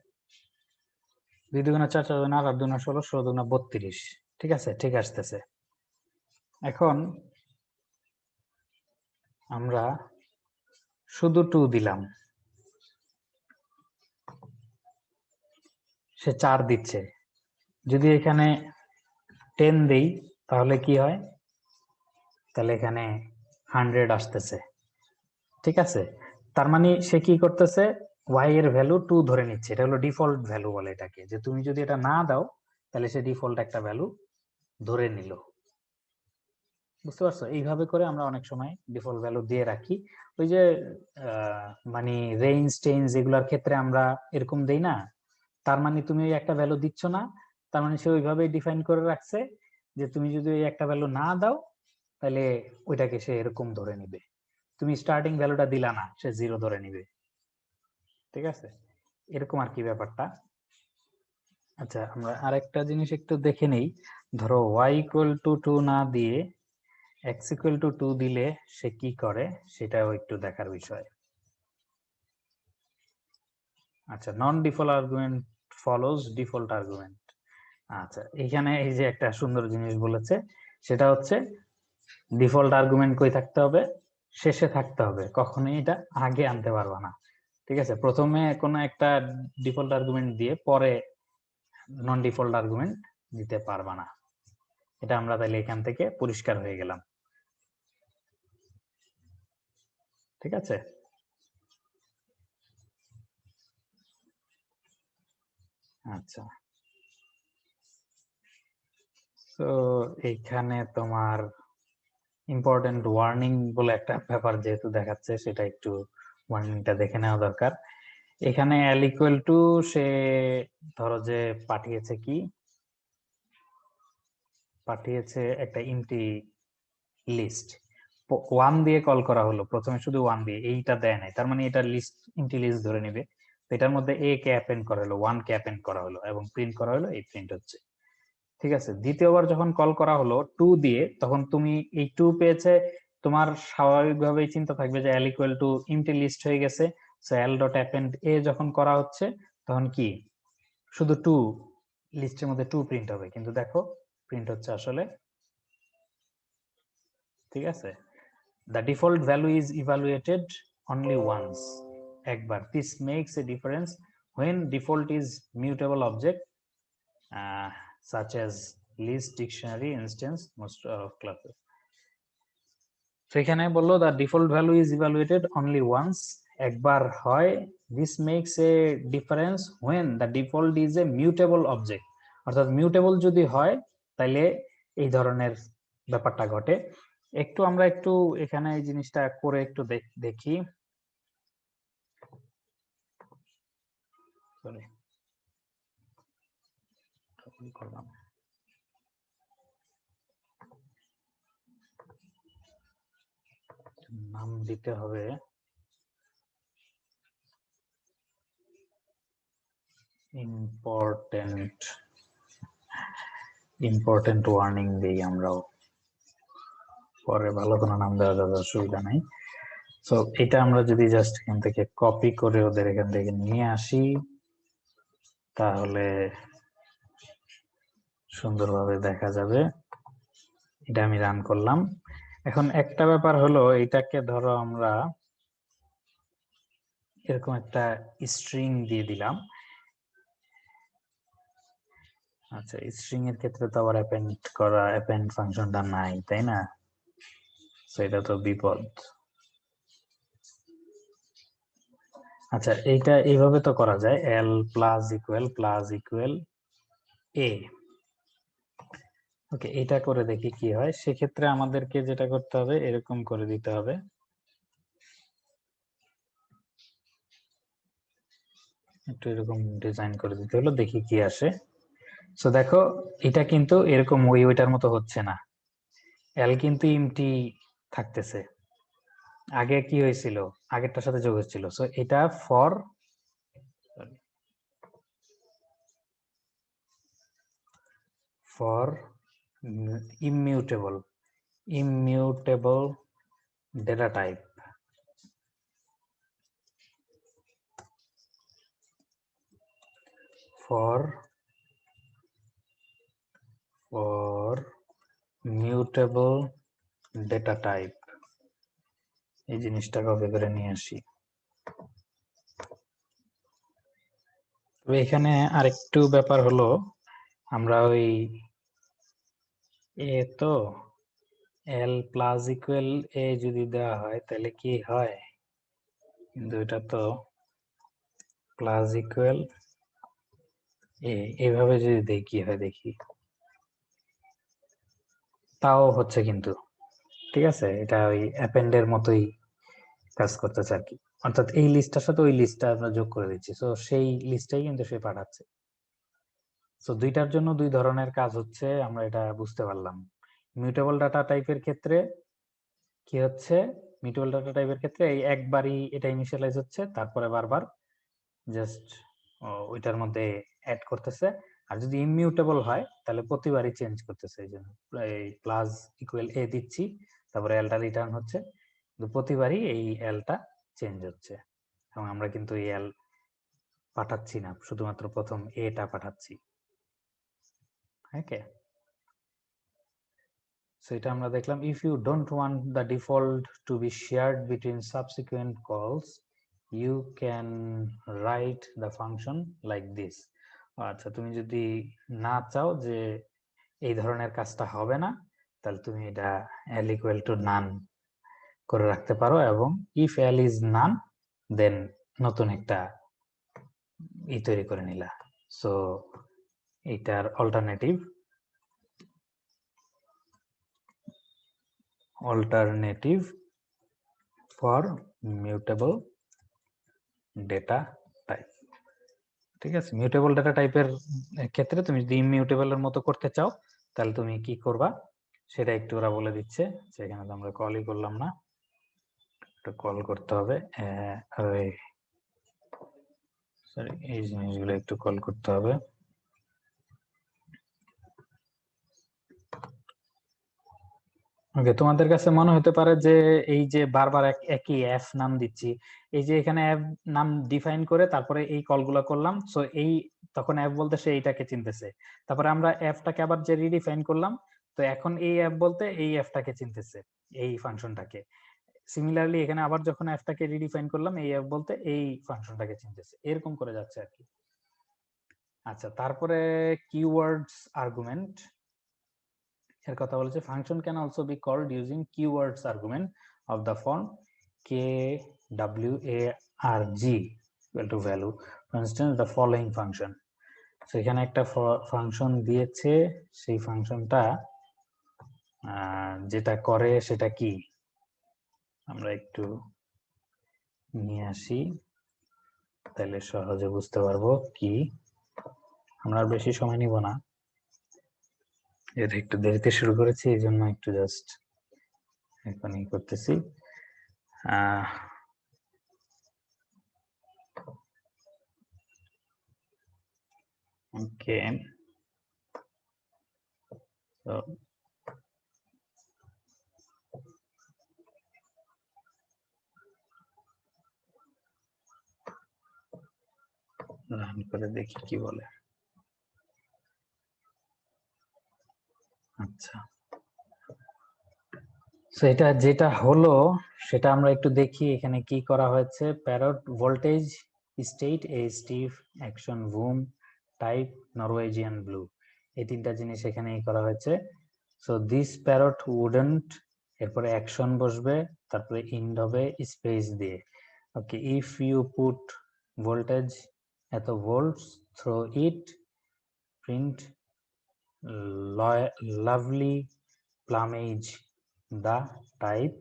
A: 2 দুগুণা 4, 4 দুগুণা 8, 8 দুগুণা 16, 16 দুগুণা 32, ঠিক আছে, ঠিক আসতেছে। এখন আমরা শুধু 2 দিলাম, সে 4 দিচ্ছে। যদি এখানে 10 দেই তাহলে কি হয়? তাহলে এখানে 100 আসতেছে। ঠিক আছে, তার মানে সে কি করতেছে, y এর ভ্যালু 2 ধরে নিচ্ছে। এটা হলো ডিফল্ট ভ্যালু বলে এটাকে, যে তুমি যদি এটা না দাও তাহলে সে ডিফল্ট একটা ভ্যালু ধরে নিল। বুঝতে পারছো? এইভাবে করে আমরা অনেক সময় ডিফল্ট ভ্যালু দিয়ে রাখি। ওই যে মানে রেঞ্জ টেঞ্জ এগুলোর ক্ষেত্রে আমরা এরকম দেই না, তার মানে তুমি ওই একটা ভ্যালু দিচ্ছ না, তার মানে সে ওইভাবেই ডিফাইন করে রাখছে যে তুমি যদি ওই একটা ভ্যালু না দাও তাহলে ওইটাকে সে এরকম ধরে নিবে। তুমি স্টার্টিং ভ্যালুটা দিলা না, সে 0 ধরে নিবে। ঠিক আছে, এরকম আর কি ব্যাপারটা। আচ্ছা, আমরা আরেকটা জিনিস একটু দেখে নেই। ধরো y = 2 না দিয়ে x = 2 দিলে সে কি করে, সেটাও একটু দেখার বিষয়। আচ্ছা, non default argument follows default argument. আচ্ছা, এখানে এই যে একটা সুন্দর জিনিস বলেছে, সেটা হচ্ছে ডিফল্ট আর্গুমেন্ট কই থাকতে হবে? শেষে থাকতে হবে, কখনোই এটা আগে আনতে পারবা না। ঠিক আছে, প্রথমে কোনো একটা ডিফল্ট আর্গুমেন্ট দিয়ে পরে নন ডিফল্ট আর্গুমেন্ট দিতে পারবা না। এটা আমরা তাহলে এখান থেকে পরিষ্কার হয়ে গেলাম। ঠিক আছে, আচ্ছা। তো এইখানে তোমার ইম্পর্টেন্ট ওয়ার্নিং বলে একটা ব্যাপার যেহেতু দেখাচ্ছে, সেটা একটু ওয়ার্নিংটা দেখে নেওয়া দরকার। এখানে l = সে ধরো যে পাঠিয়েছে কি, পাঠিয়েছে একটা এমটি লিস্ট, 1 দিয়ে কল করা হলো, প্রথমে শুধু 1 দিয়ে, এইটা দেয় নাই, তার মানে এটা লিস্ট এমটি লিস্ট ধরে নেবে। এটার মধ্যে a কে অ্যাপেন্ড করা হলো, 1 কে অ্যাপেন্ড করা হলো এবং প্রিন্ট করা হলো, এই প্রিন্ট হচ্ছে। ঠিক আছে, দ্বিতীয়বার যখন কল করা হলো 2 দিয়ে, তখন তুমি এই 2 পেয়েছে, তোমার স্বাভাবিকভাবেই চিন্তা থাকবে যে l = এমটি লিস্ট হয়ে গেছে। সো l.append a যখন করা হচ্ছে তখন কি শুধু 2 লিস্টের মধ্যে 2 প্রিন্ট হবে, কিন্তু দেখো প্রিন্ট হচ্ছে আসলে। ঠিক আছে, the default value is evaluated only once, একবার। this makes a difference when default is mutable object such as list, dictionary, instance, most of classes. সেখানে বললো the default value is evaluated only once, একবার হয়। this makes a difference when the default is a mutable object, অর্থাৎ mutable যদি হয় তাহলে এই ধরনের ব্যাপারটা ঘটে। একটু আমরা একটু এখানে এই জিনিসটা করে একটু দেখি। সরি, করলাম। নাম দিতে হবে ইম্পর্টেন্ট, ইম্পর্টেন্ট ওয়ার্নিং দেই আমরাও, পরে ভালো কোনো নাম দেওয়া যাবে, অসুবিধা নাই। সো এটা আমরা যদি জাস্ট এখান থেকে কপি করে ওদের এখান থেকে নিয়ে আসি তাহলে সুন্দরভাবে দেখা যাবে। এটা আমি রান করলাম। এখন একটা ব্যাপার হলো, এটাকে ধরো আমরা এরকম একটা স্ট্রিং দিয়ে দিলাম। আচ্ছা, স্ট্রিং এর ক্ষেত্রে তো আবার অ্যাপেন্ড ফাংশনটা নাই, তাই না? সেটা তো বিপদ। আচ্ছা, এইটা এইভাবে তো করা যায়, l += a। ওকে, এটা করে দেখি কি হয়। সেক্ষেত্রে আমাদেরকে যেটা করতে হবে, এরকম করে দিতে হবে, একটু এরকম ডিজাইন করে দিতে হলো, দেখি কি আসে। সো দেখো, এটা কিন্তু এরকম ওইটার মতো হচ্ছে না, এল কিন্তু এমটি থাকতেছে। আগে কি হয়েছিল, আগেরটার সাথে যোগ হচ্ছিল। সো এটা for immutable data type. for mutable data type, এই জিনিসটা কপি করে নিয়ে আসি। তবে এখানে আরেকটু ব্যাপার হলো, আমরা ওই এ তো এল প্লাস ইকুয়াল এ যদি দেওয়া হয় তাহলে কি হয়, কিন্তু এটা তো প্লাস ইকুয়াল এ, এইভাবে যদি দেখি কি হয় দেখি, তাও হচ্ছে কিন্তু ঠিক আছে, এটা ওই অ্যাপেন্ডের মতোই কাজ করতেছে আর কি। অর্থাৎ এই লিস্টটার সাথে ওই লিস্টটা আমরা যোগ করে দিচ্ছি, তো সেই লিস্টটাই কিন্তু সে পাঠাচ্ছে। তো দুইটার জন্য দুই ধরনের কাজ হচ্ছে, আমরা এটা বুঝতে পারলাম। মিউটেবল ডাটা টাইপের ক্ষেত্রে কি হচ্ছে, মিউটেবল ডাটা টাইপের ক্ষেত্রে এই একবারই এটা ইনিশিয়ালাইজ হচ্ছে, তারপরে বারবার জাস্ট ওইটার মধ্যে অ্যাড করতেছে। আর যদি ইমিউটেবল হয় তাহলে প্রতিবারই চেঞ্জ করতেছে, এই জন্য এই প্লাস ইকুয়াল এ দিচ্ছি, তারপরে এলটা রিটার্ন হচ্ছে, কিন্তু প্রতিবারই এই এলটা চেঞ্জ হচ্ছে, এবং আমরা কিন্তু এই এল পাঠাচ্ছি না, শুধুমাত্র প্রথম এটা পাঠাচ্ছি। ওকে, সো এটা আমরা দেখলাম। If you don't want the default to be shared between subsequent calls, you can write the function like this. আচ্ছা, তুমি যদি না চাও যে এই ধরনের কাজটা হবে না, তাহলে তুমি এটা এল ইকুয়াল টু নান করে রাখতে পারো, এবং ইফ এল ইজ নান দেন নতুন একটা তৈরি করে নিলা। সো এটার alternative for mutable data type. ঠিক আছে, মিউটেবল ডেটা টাইপের ক্ষেত্রে তুমি যদি ইমিউটেবলের মতো করতে চাও তাহলে তুমি কি করবা সেটা একটু ওরা বলে দিচ্ছে। সেখানে তো আমরা কলই করলাম না, একটু কল করতে হবে। সরি, এই জিনিসগুলো একটু কল করতে হবে। ওকে, তোমাদের কাছে মনে হতে পারে যে এই যে বারবার একই এফ নাম দিচ্ছি, এই যে এখানে এফ নাম ডিফাইন করে তারপরে এই কলগুলো করলাম, সো এই তখন এফ বলতে সে এইটাকে চিনতেছে, তারপরে আমরা এফটাকে আবার যে রিডিফাইন করলাম, তো এখন এই এফ বলতে এই এফটাকে চিনতেছে, এই ফাংশনটাকে। সিমিলারলি এখানে আবার যখন এফটাকে রিডিফাইন করলাম, এই এফ বলতে এই ফাংশনটাকে চিনতেছে, এরকম করে যাচ্ছে আর কি। আচ্ছা, তারপরে কিওয়ার্ডস আর্গুমেন্ট এর কথা বলেছে। Function can also be called using keywords argument of the form K W A R G equal to value, for instance the following function. So এখানে একটা ফাংশন দিয়েছে, সেই ফাংশনটা যেটা করে সেটা কি আমরা একটু নিয়ে আসি, তাহলে সহজে বুঝতে পারবো কি। আমরা আর বেশি সময় নিব না, এটা একটু দেরিতে শুরু করেছি, এই জন্য একটু জাস্ট এখন করতেছি। ওকে, তো রান করে দেখি কি বলে। আচ্ছা, সো এটা যেটা হলো সেটা আমরা একটু দেখি এখানে কি করা হয়েছে। Parrot voltage state a stiff action voom type Norwegian blue, এই তিনটা জিনিস এখানেই করা হয়েছে। সো দিস প্যারট উডেন্ট, এরপরে অ্যাকশন বসবে, তারপরে ইন্ড হবে স্পেস দিয়ে। Okay, if you put voltage এত volts through it, print lovely plumage the type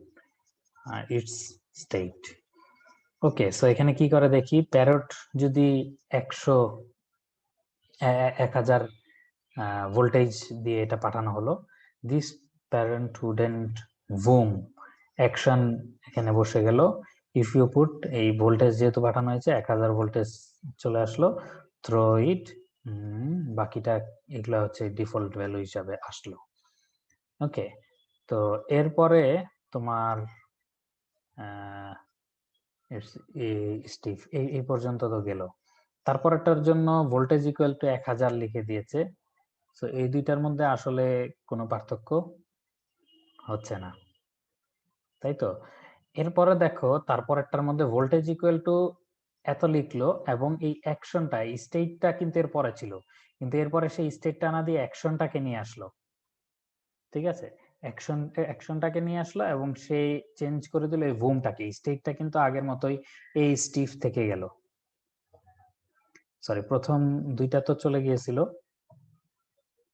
A: its state. ওকে, সো এখানে কি করে দেখি। প্যারট যদি 1000 ভোল্টেজ দিয়ে এটা পাঠানো হলো, this parent wouldn't broom, action এখানে বসে গেল। ইফ ইউ পুট, এই ভোল্টেজ যেহেতু পাঠানো হয়েছে 1000 ভোল্টেজ চলে আসলো, থ্রো ইট, বাকিটা এগুলা হচ্ছে ডিফল্ট ভ্যালু হিসাবে আসলো। ওকে, তো এরপরে তোমার স্টিভ এই পর্যন্ত তো গেল। তারপরটার জন্য ভোল্টেজ ইকুয়াল টু 1000 লিখে দিয়েছে। তো এই দুইটার মধ্যে আসলে কোনো পার্থক্য হচ্ছে না, তাই তো। এরপরে দেখো তারপরেরটার মধ্যে ভোল্টেজ ইকুয়াল টু এত লিখলো, এবং এই অ্যাকশনটা স্টেটটা কিন্তু এর পরে ছিল, কিন্তু এরপরে সেই স্টেটটা না দিয়ে অ্যাকশনটাকে নিয়ে আসলো। ঠিক আছে, অ্যাকশনটাকে নিয়ে আসলো এবং সে চেঞ্জ করে দিল এই বুমটাকে। স্টেটটা কিন্তু আগের মতোই এই স্টিফ থেকে গেল। সরি, প্রথম দুইটা তো চলে গিয়েছিল,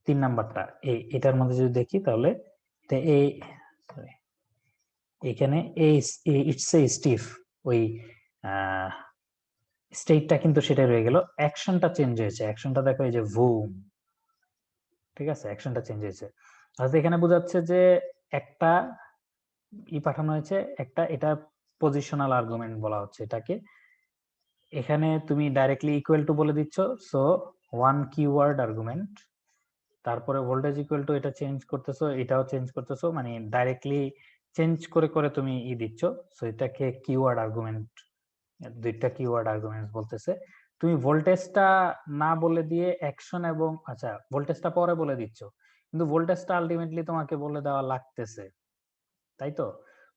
A: 3 নাম্বারটা এটার মধ্যে যদি দেখি তাহলে এই sorry, এখানে এই ইটস এ স্টিফ, ওই স্টেটটা কিন্তু সেটা রয়ে গেল, অ্যাকশনটা চেঞ্জ হয়েছে। অ্যাকশনটা দেখো এই যে বুম, ঠিক আছে, অ্যাকশনটা চেঞ্জ হয়েছে। অর্থাৎ এখানে বোঝাচ্ছে যে একটা পাঠানো হয়েছে, একটা, এটা পজিশনাল আর্গুমেন্ট বলা হচ্ছে এটাকে। এখানে তুমি ডাইরেক্টলি ইকুয়াল টু বলে দিচ্ছ, সো ওয়ান কিওয়ার্ড আর্গুমেন্ট, তারপরে ভোল্টেজ ইকুয়াল টু এটা চেঞ্জ করতেছো, এটাও চেঞ্জ করতেছো, মানে ডাইরেক্টলি চেঞ্জ করে করে তুমি দিচ্ছ। সো এটাকে কিওয়ার্ড আর্গুমেন্ট, দুইটা কিওয়ার্ড আর্গুমেন্টস বলতেছে। তুমি ভোল্টেজটা না বলে দিয়ে অ্যাকশন এবং আচ্ছা ভোল্টেজটা পরে বলে দিচ্ছ, কিন্তু ভোল্টেজটা আলটিমেটলি তোমাকে বলে দেওয়া লাগতেছে, তাই তো।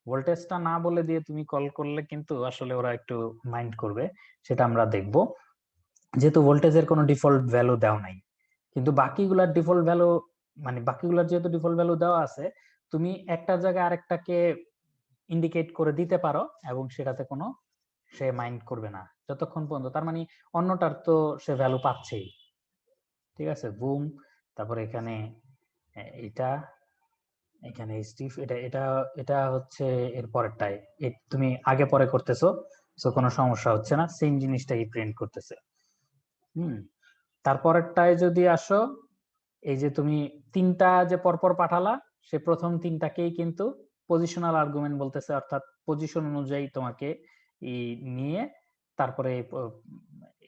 A: ভোল্টেজটা না বলে দিয়ে তুমি কল করলে কিন্তু আসলে ওরা একটু মাইন্ড করবে, সেটা আমরা দেখব। যেহেতু ভোল্টেজের কোনো ডিফল্ট ভ্যালু দেওয়া নাই, কিন্তু বাকিগুলার ডিফল্ট ভ্যালু, মানে বাকিগুলার যেহেতু ডিফল্ট ভ্যালু দেওয়া আছে, তুমি একটা জায়গায় আরেকটাকে ইন্ডিকেট করে দিতে পারো এবং সেটাতে কোনো সে মাইন্ড করবে না যতক্ষণ পর্যন্ত, তার মানে অন্যটার তো সে ভ্যালু পাচ্ছেই। ঠিক আছে, বুম, তারপরে এখানে এটা, এখানে স্টিফ, এটা এটা এটা হচ্ছে এর পরেরটাই, তুমি আগে পরে করতেছো, তো কোনো সমস্যা হচ্ছে না, সেম জিনিসটাই প্রিন্ট করতেছে। হুম, তারপরেরটায় যদি আসো, এই যে তুমি তিনটা যে পরপর পাঠালা, সে প্রথম তিনটাকেই কিন্তু পজিশনাল আর্গুমেন্ট বলতেছে, অর্থাৎ পজিশন অনুযায়ী তোমাকে নিয়ে তারপরে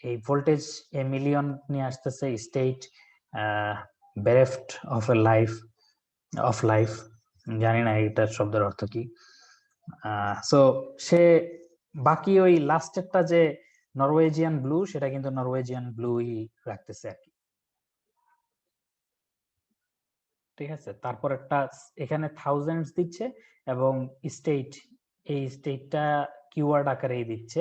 A: এই ভোল্টেজ এ মিলিয়ন নিয়ে আসতেছে, state bereft of a life, of life, জানি না এটার শব্দের অর্থ কি। সো সে বাকি ওই লাস্টেরটা যে নরওয়েজিয়ান ব্লু, সেটা কিন্তু নরওয়েজিয়ান ব্লুই রাখতেছে আর কি। ঠিক আছে, তারপর একটা এখানে থাউজেন্ডস দিচ্ছে এবং স্টেট, এই স্টেটটা কিওয়ার্ড আকারেই দিচ্ছে।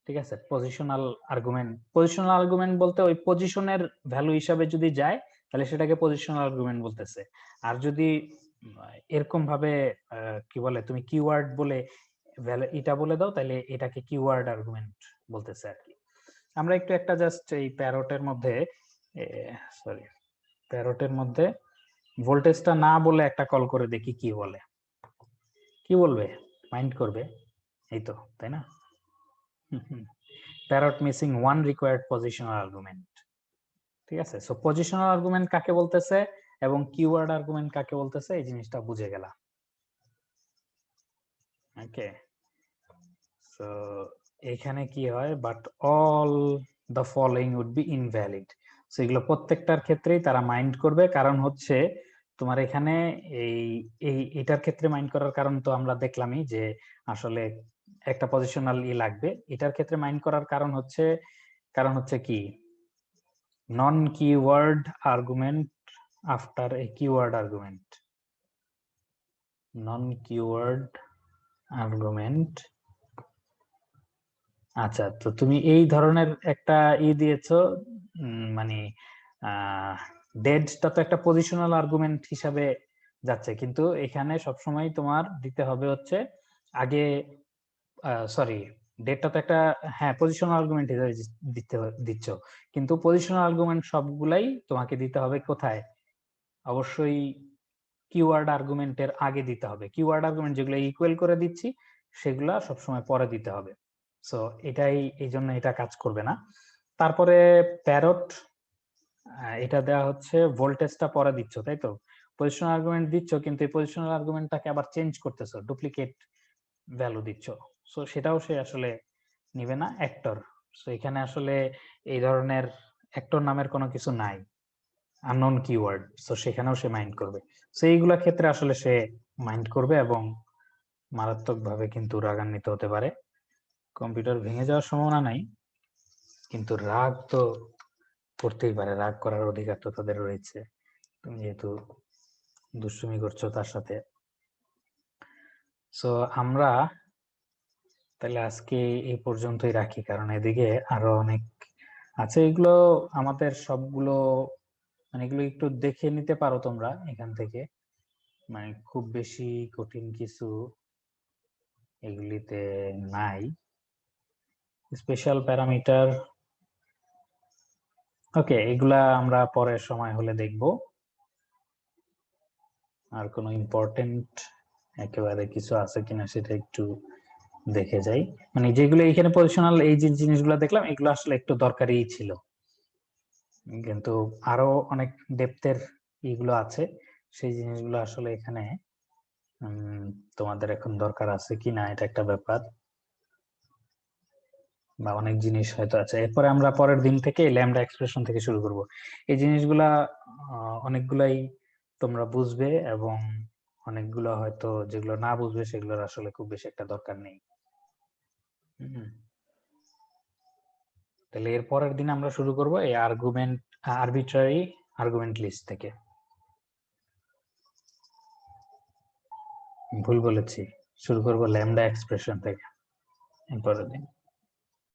A: ঠিক আছে, পজিশনাল আর্গুমেন্ট, পজিশনাল আর্গুমেন্ট বলতে ওই পজিশনের ভ্যালু হিসাবে যদি যায় তাহলে সেটাকে পজিশনাল আর্গুমেন্ট বলতেছে। আর যদি এরকম ভাবে কি বলে, তুমি কিওয়ার্ড বলে এটা বলে দাও, তাহলে এটাকে কিওয়ার্ড আর্গুমেন্ট বলতেছে আর কি। আমরা একটু একটা জাস্ট এই প্যারটের মধ্যে, সরি, প্যারটের মধ্যে ভোল্টেজটা না বলে একটা কল করে দেখি কি বলে, কি বলবে, মাইন্ড করবে, এই তো, তাই না। Parrot missing one required positional argument. ঠিক আছে, সো পজিশনাল আর্গুমেন্ট কাকে বলতেছে এবং কিওয়ার্ড আর্গুমেন্ট কাকে বলতেছে, এই জিনিসটা বুঝে গেলাম। ওকে, সো এখানে কি হয়, but all the following would be invalid. So এগুলো প্রত্যেকটার ক্ষেত্রেই তারা মাইন্ড করবে, কারণ হচ্ছে তোমার এখানে এই এই এটার ক্ষেত্রে মাইন্ড করার কারণ তো আমরা দেখলামই যে আসলে একটা পজিশনাল লাগবে। এটার ক্ষেত্রে মাইন্ড করার কারণ হচ্ছে কি, non keyword argument after a keyword argument, non keyword argument. আচ্ছা, তো তুমি এই ধরনের একটা দিয়েছো, মানে ডেডটা তো একটা পজিশনাল আর্গুমেন্ট হিসাবে যাচ্ছে, কিন্তু এখানে সবসময় তোমার দিতে হবে হচ্ছে আগে, সরি, ডেটটা তো একটা, হ্যাঁ, পজিশনাল আর্গুমেন্ট হিসেবে দিচ্ছ, কিন্তু পজিশনাল আর্গুমেন্ট সবগুলাই তোমাকে দিতে হবে কোথায়, অবশ্যই কিওয়ার্ড আর্গুমেন্টের আগে দিতে হবে। কিওয়ার্ড আর্গুমেন্ট যেগুলো ইকুয়াল করে দিচ্ছি সেগুলা সবসময় পরে দিতে হবে। সো এটাই, এই জন্য এটা কাজ করবে না। তারপরে প্যারট, এটা দেওয়া হচ্ছে ভোল্টেজটা পরে দিচ্ছ, তাই তো, পজিশনাল আর্গুমেন্ট দিচ্ছ, কিন্তু এই পজিশনাল আর্গুমেন্টটাকে আবার চেঞ্জ করতেছো, ডুপ্লিকেট ভ্যালু দিচ্ছ, সো সেটাও সে আসলে নিবে না। অ্যাক্টর, সো এখানে আসলে এই ধরনের অ্যাক্টর নামের কোনো কিছু নাই, আননোন কিওয়ার্ড, সো সেখানেও সে মাইন্ড করবে। সো এইগুলা ক্ষেত্রে আসলে সে মাইন্ড করবে এবং মারাত্মকভাবে কিন্তু রাগান্বিত হতে পারে। কম্পিউটার ভেঙে যাওয়ার সম্ভাবনা নাই, কিন্তু রাগ তো করতেই পারে, রাগ করার অধিকার তো তাদের রয়েছে। তুমি যেহেতু দুষ্টুমি করছো তার সাথে। সো আমরা তাহলে আজকে এই পর্যন্তই রাখি, কারণ এদিকে আরো অনেক আছে। এগুলো আমাদের সবগুলো মানে এগুলো একটু দেখে নিতে পারো তোমরা এখান থেকে, মানে খুব বেশি কঠিন কিছু এগুলিতে নাই। স্পেশাল প্যারামিটার, ওকে, এগুলা আমরা পরের সময় হলে দেখব। আর কোনো ইম্পর্টেন্ট একেবারে কিছু আছে কিনা সেটা একটু দেখে যাই। মানে যেগুলো এখানে পজিশনাল, এই যে জিনিসগুলো দেখলাম এগুলো আসলে একটু দরকারি ছিল, কিন্তু আরো অনেক ডেপথের এগুলো আছে, সেই জিনিসগুলো আসলে এখানে তোমাদের এখন দরকার আছে কিনা এটা একটা ব্যাপার, বা অনেক জিনিস হয়তো আছে। এরপরে আমরা পরের দিন থেকে ল্যামডা এক্সপ্রেশন থেকে শুরু করব। এই জিনিসগুলা অনেকগুলাই তোমরা বুঝবে, এবং অনেকগুলো হয়তো যেগুলো না বুঝবে সেগুলোর আসলে খুব বেশি একটা দরকার নেই। তাহলে এর পরের দিন আমরা শুরু করব এই আর্গুমেন্ট, আরবিট্রারি আর্গুমেন্ট লিস্ট থেকে। ভুল বলেছি, শুরু করব ল্যামডা এক্সপ্রেশন থেকে পরের দিন।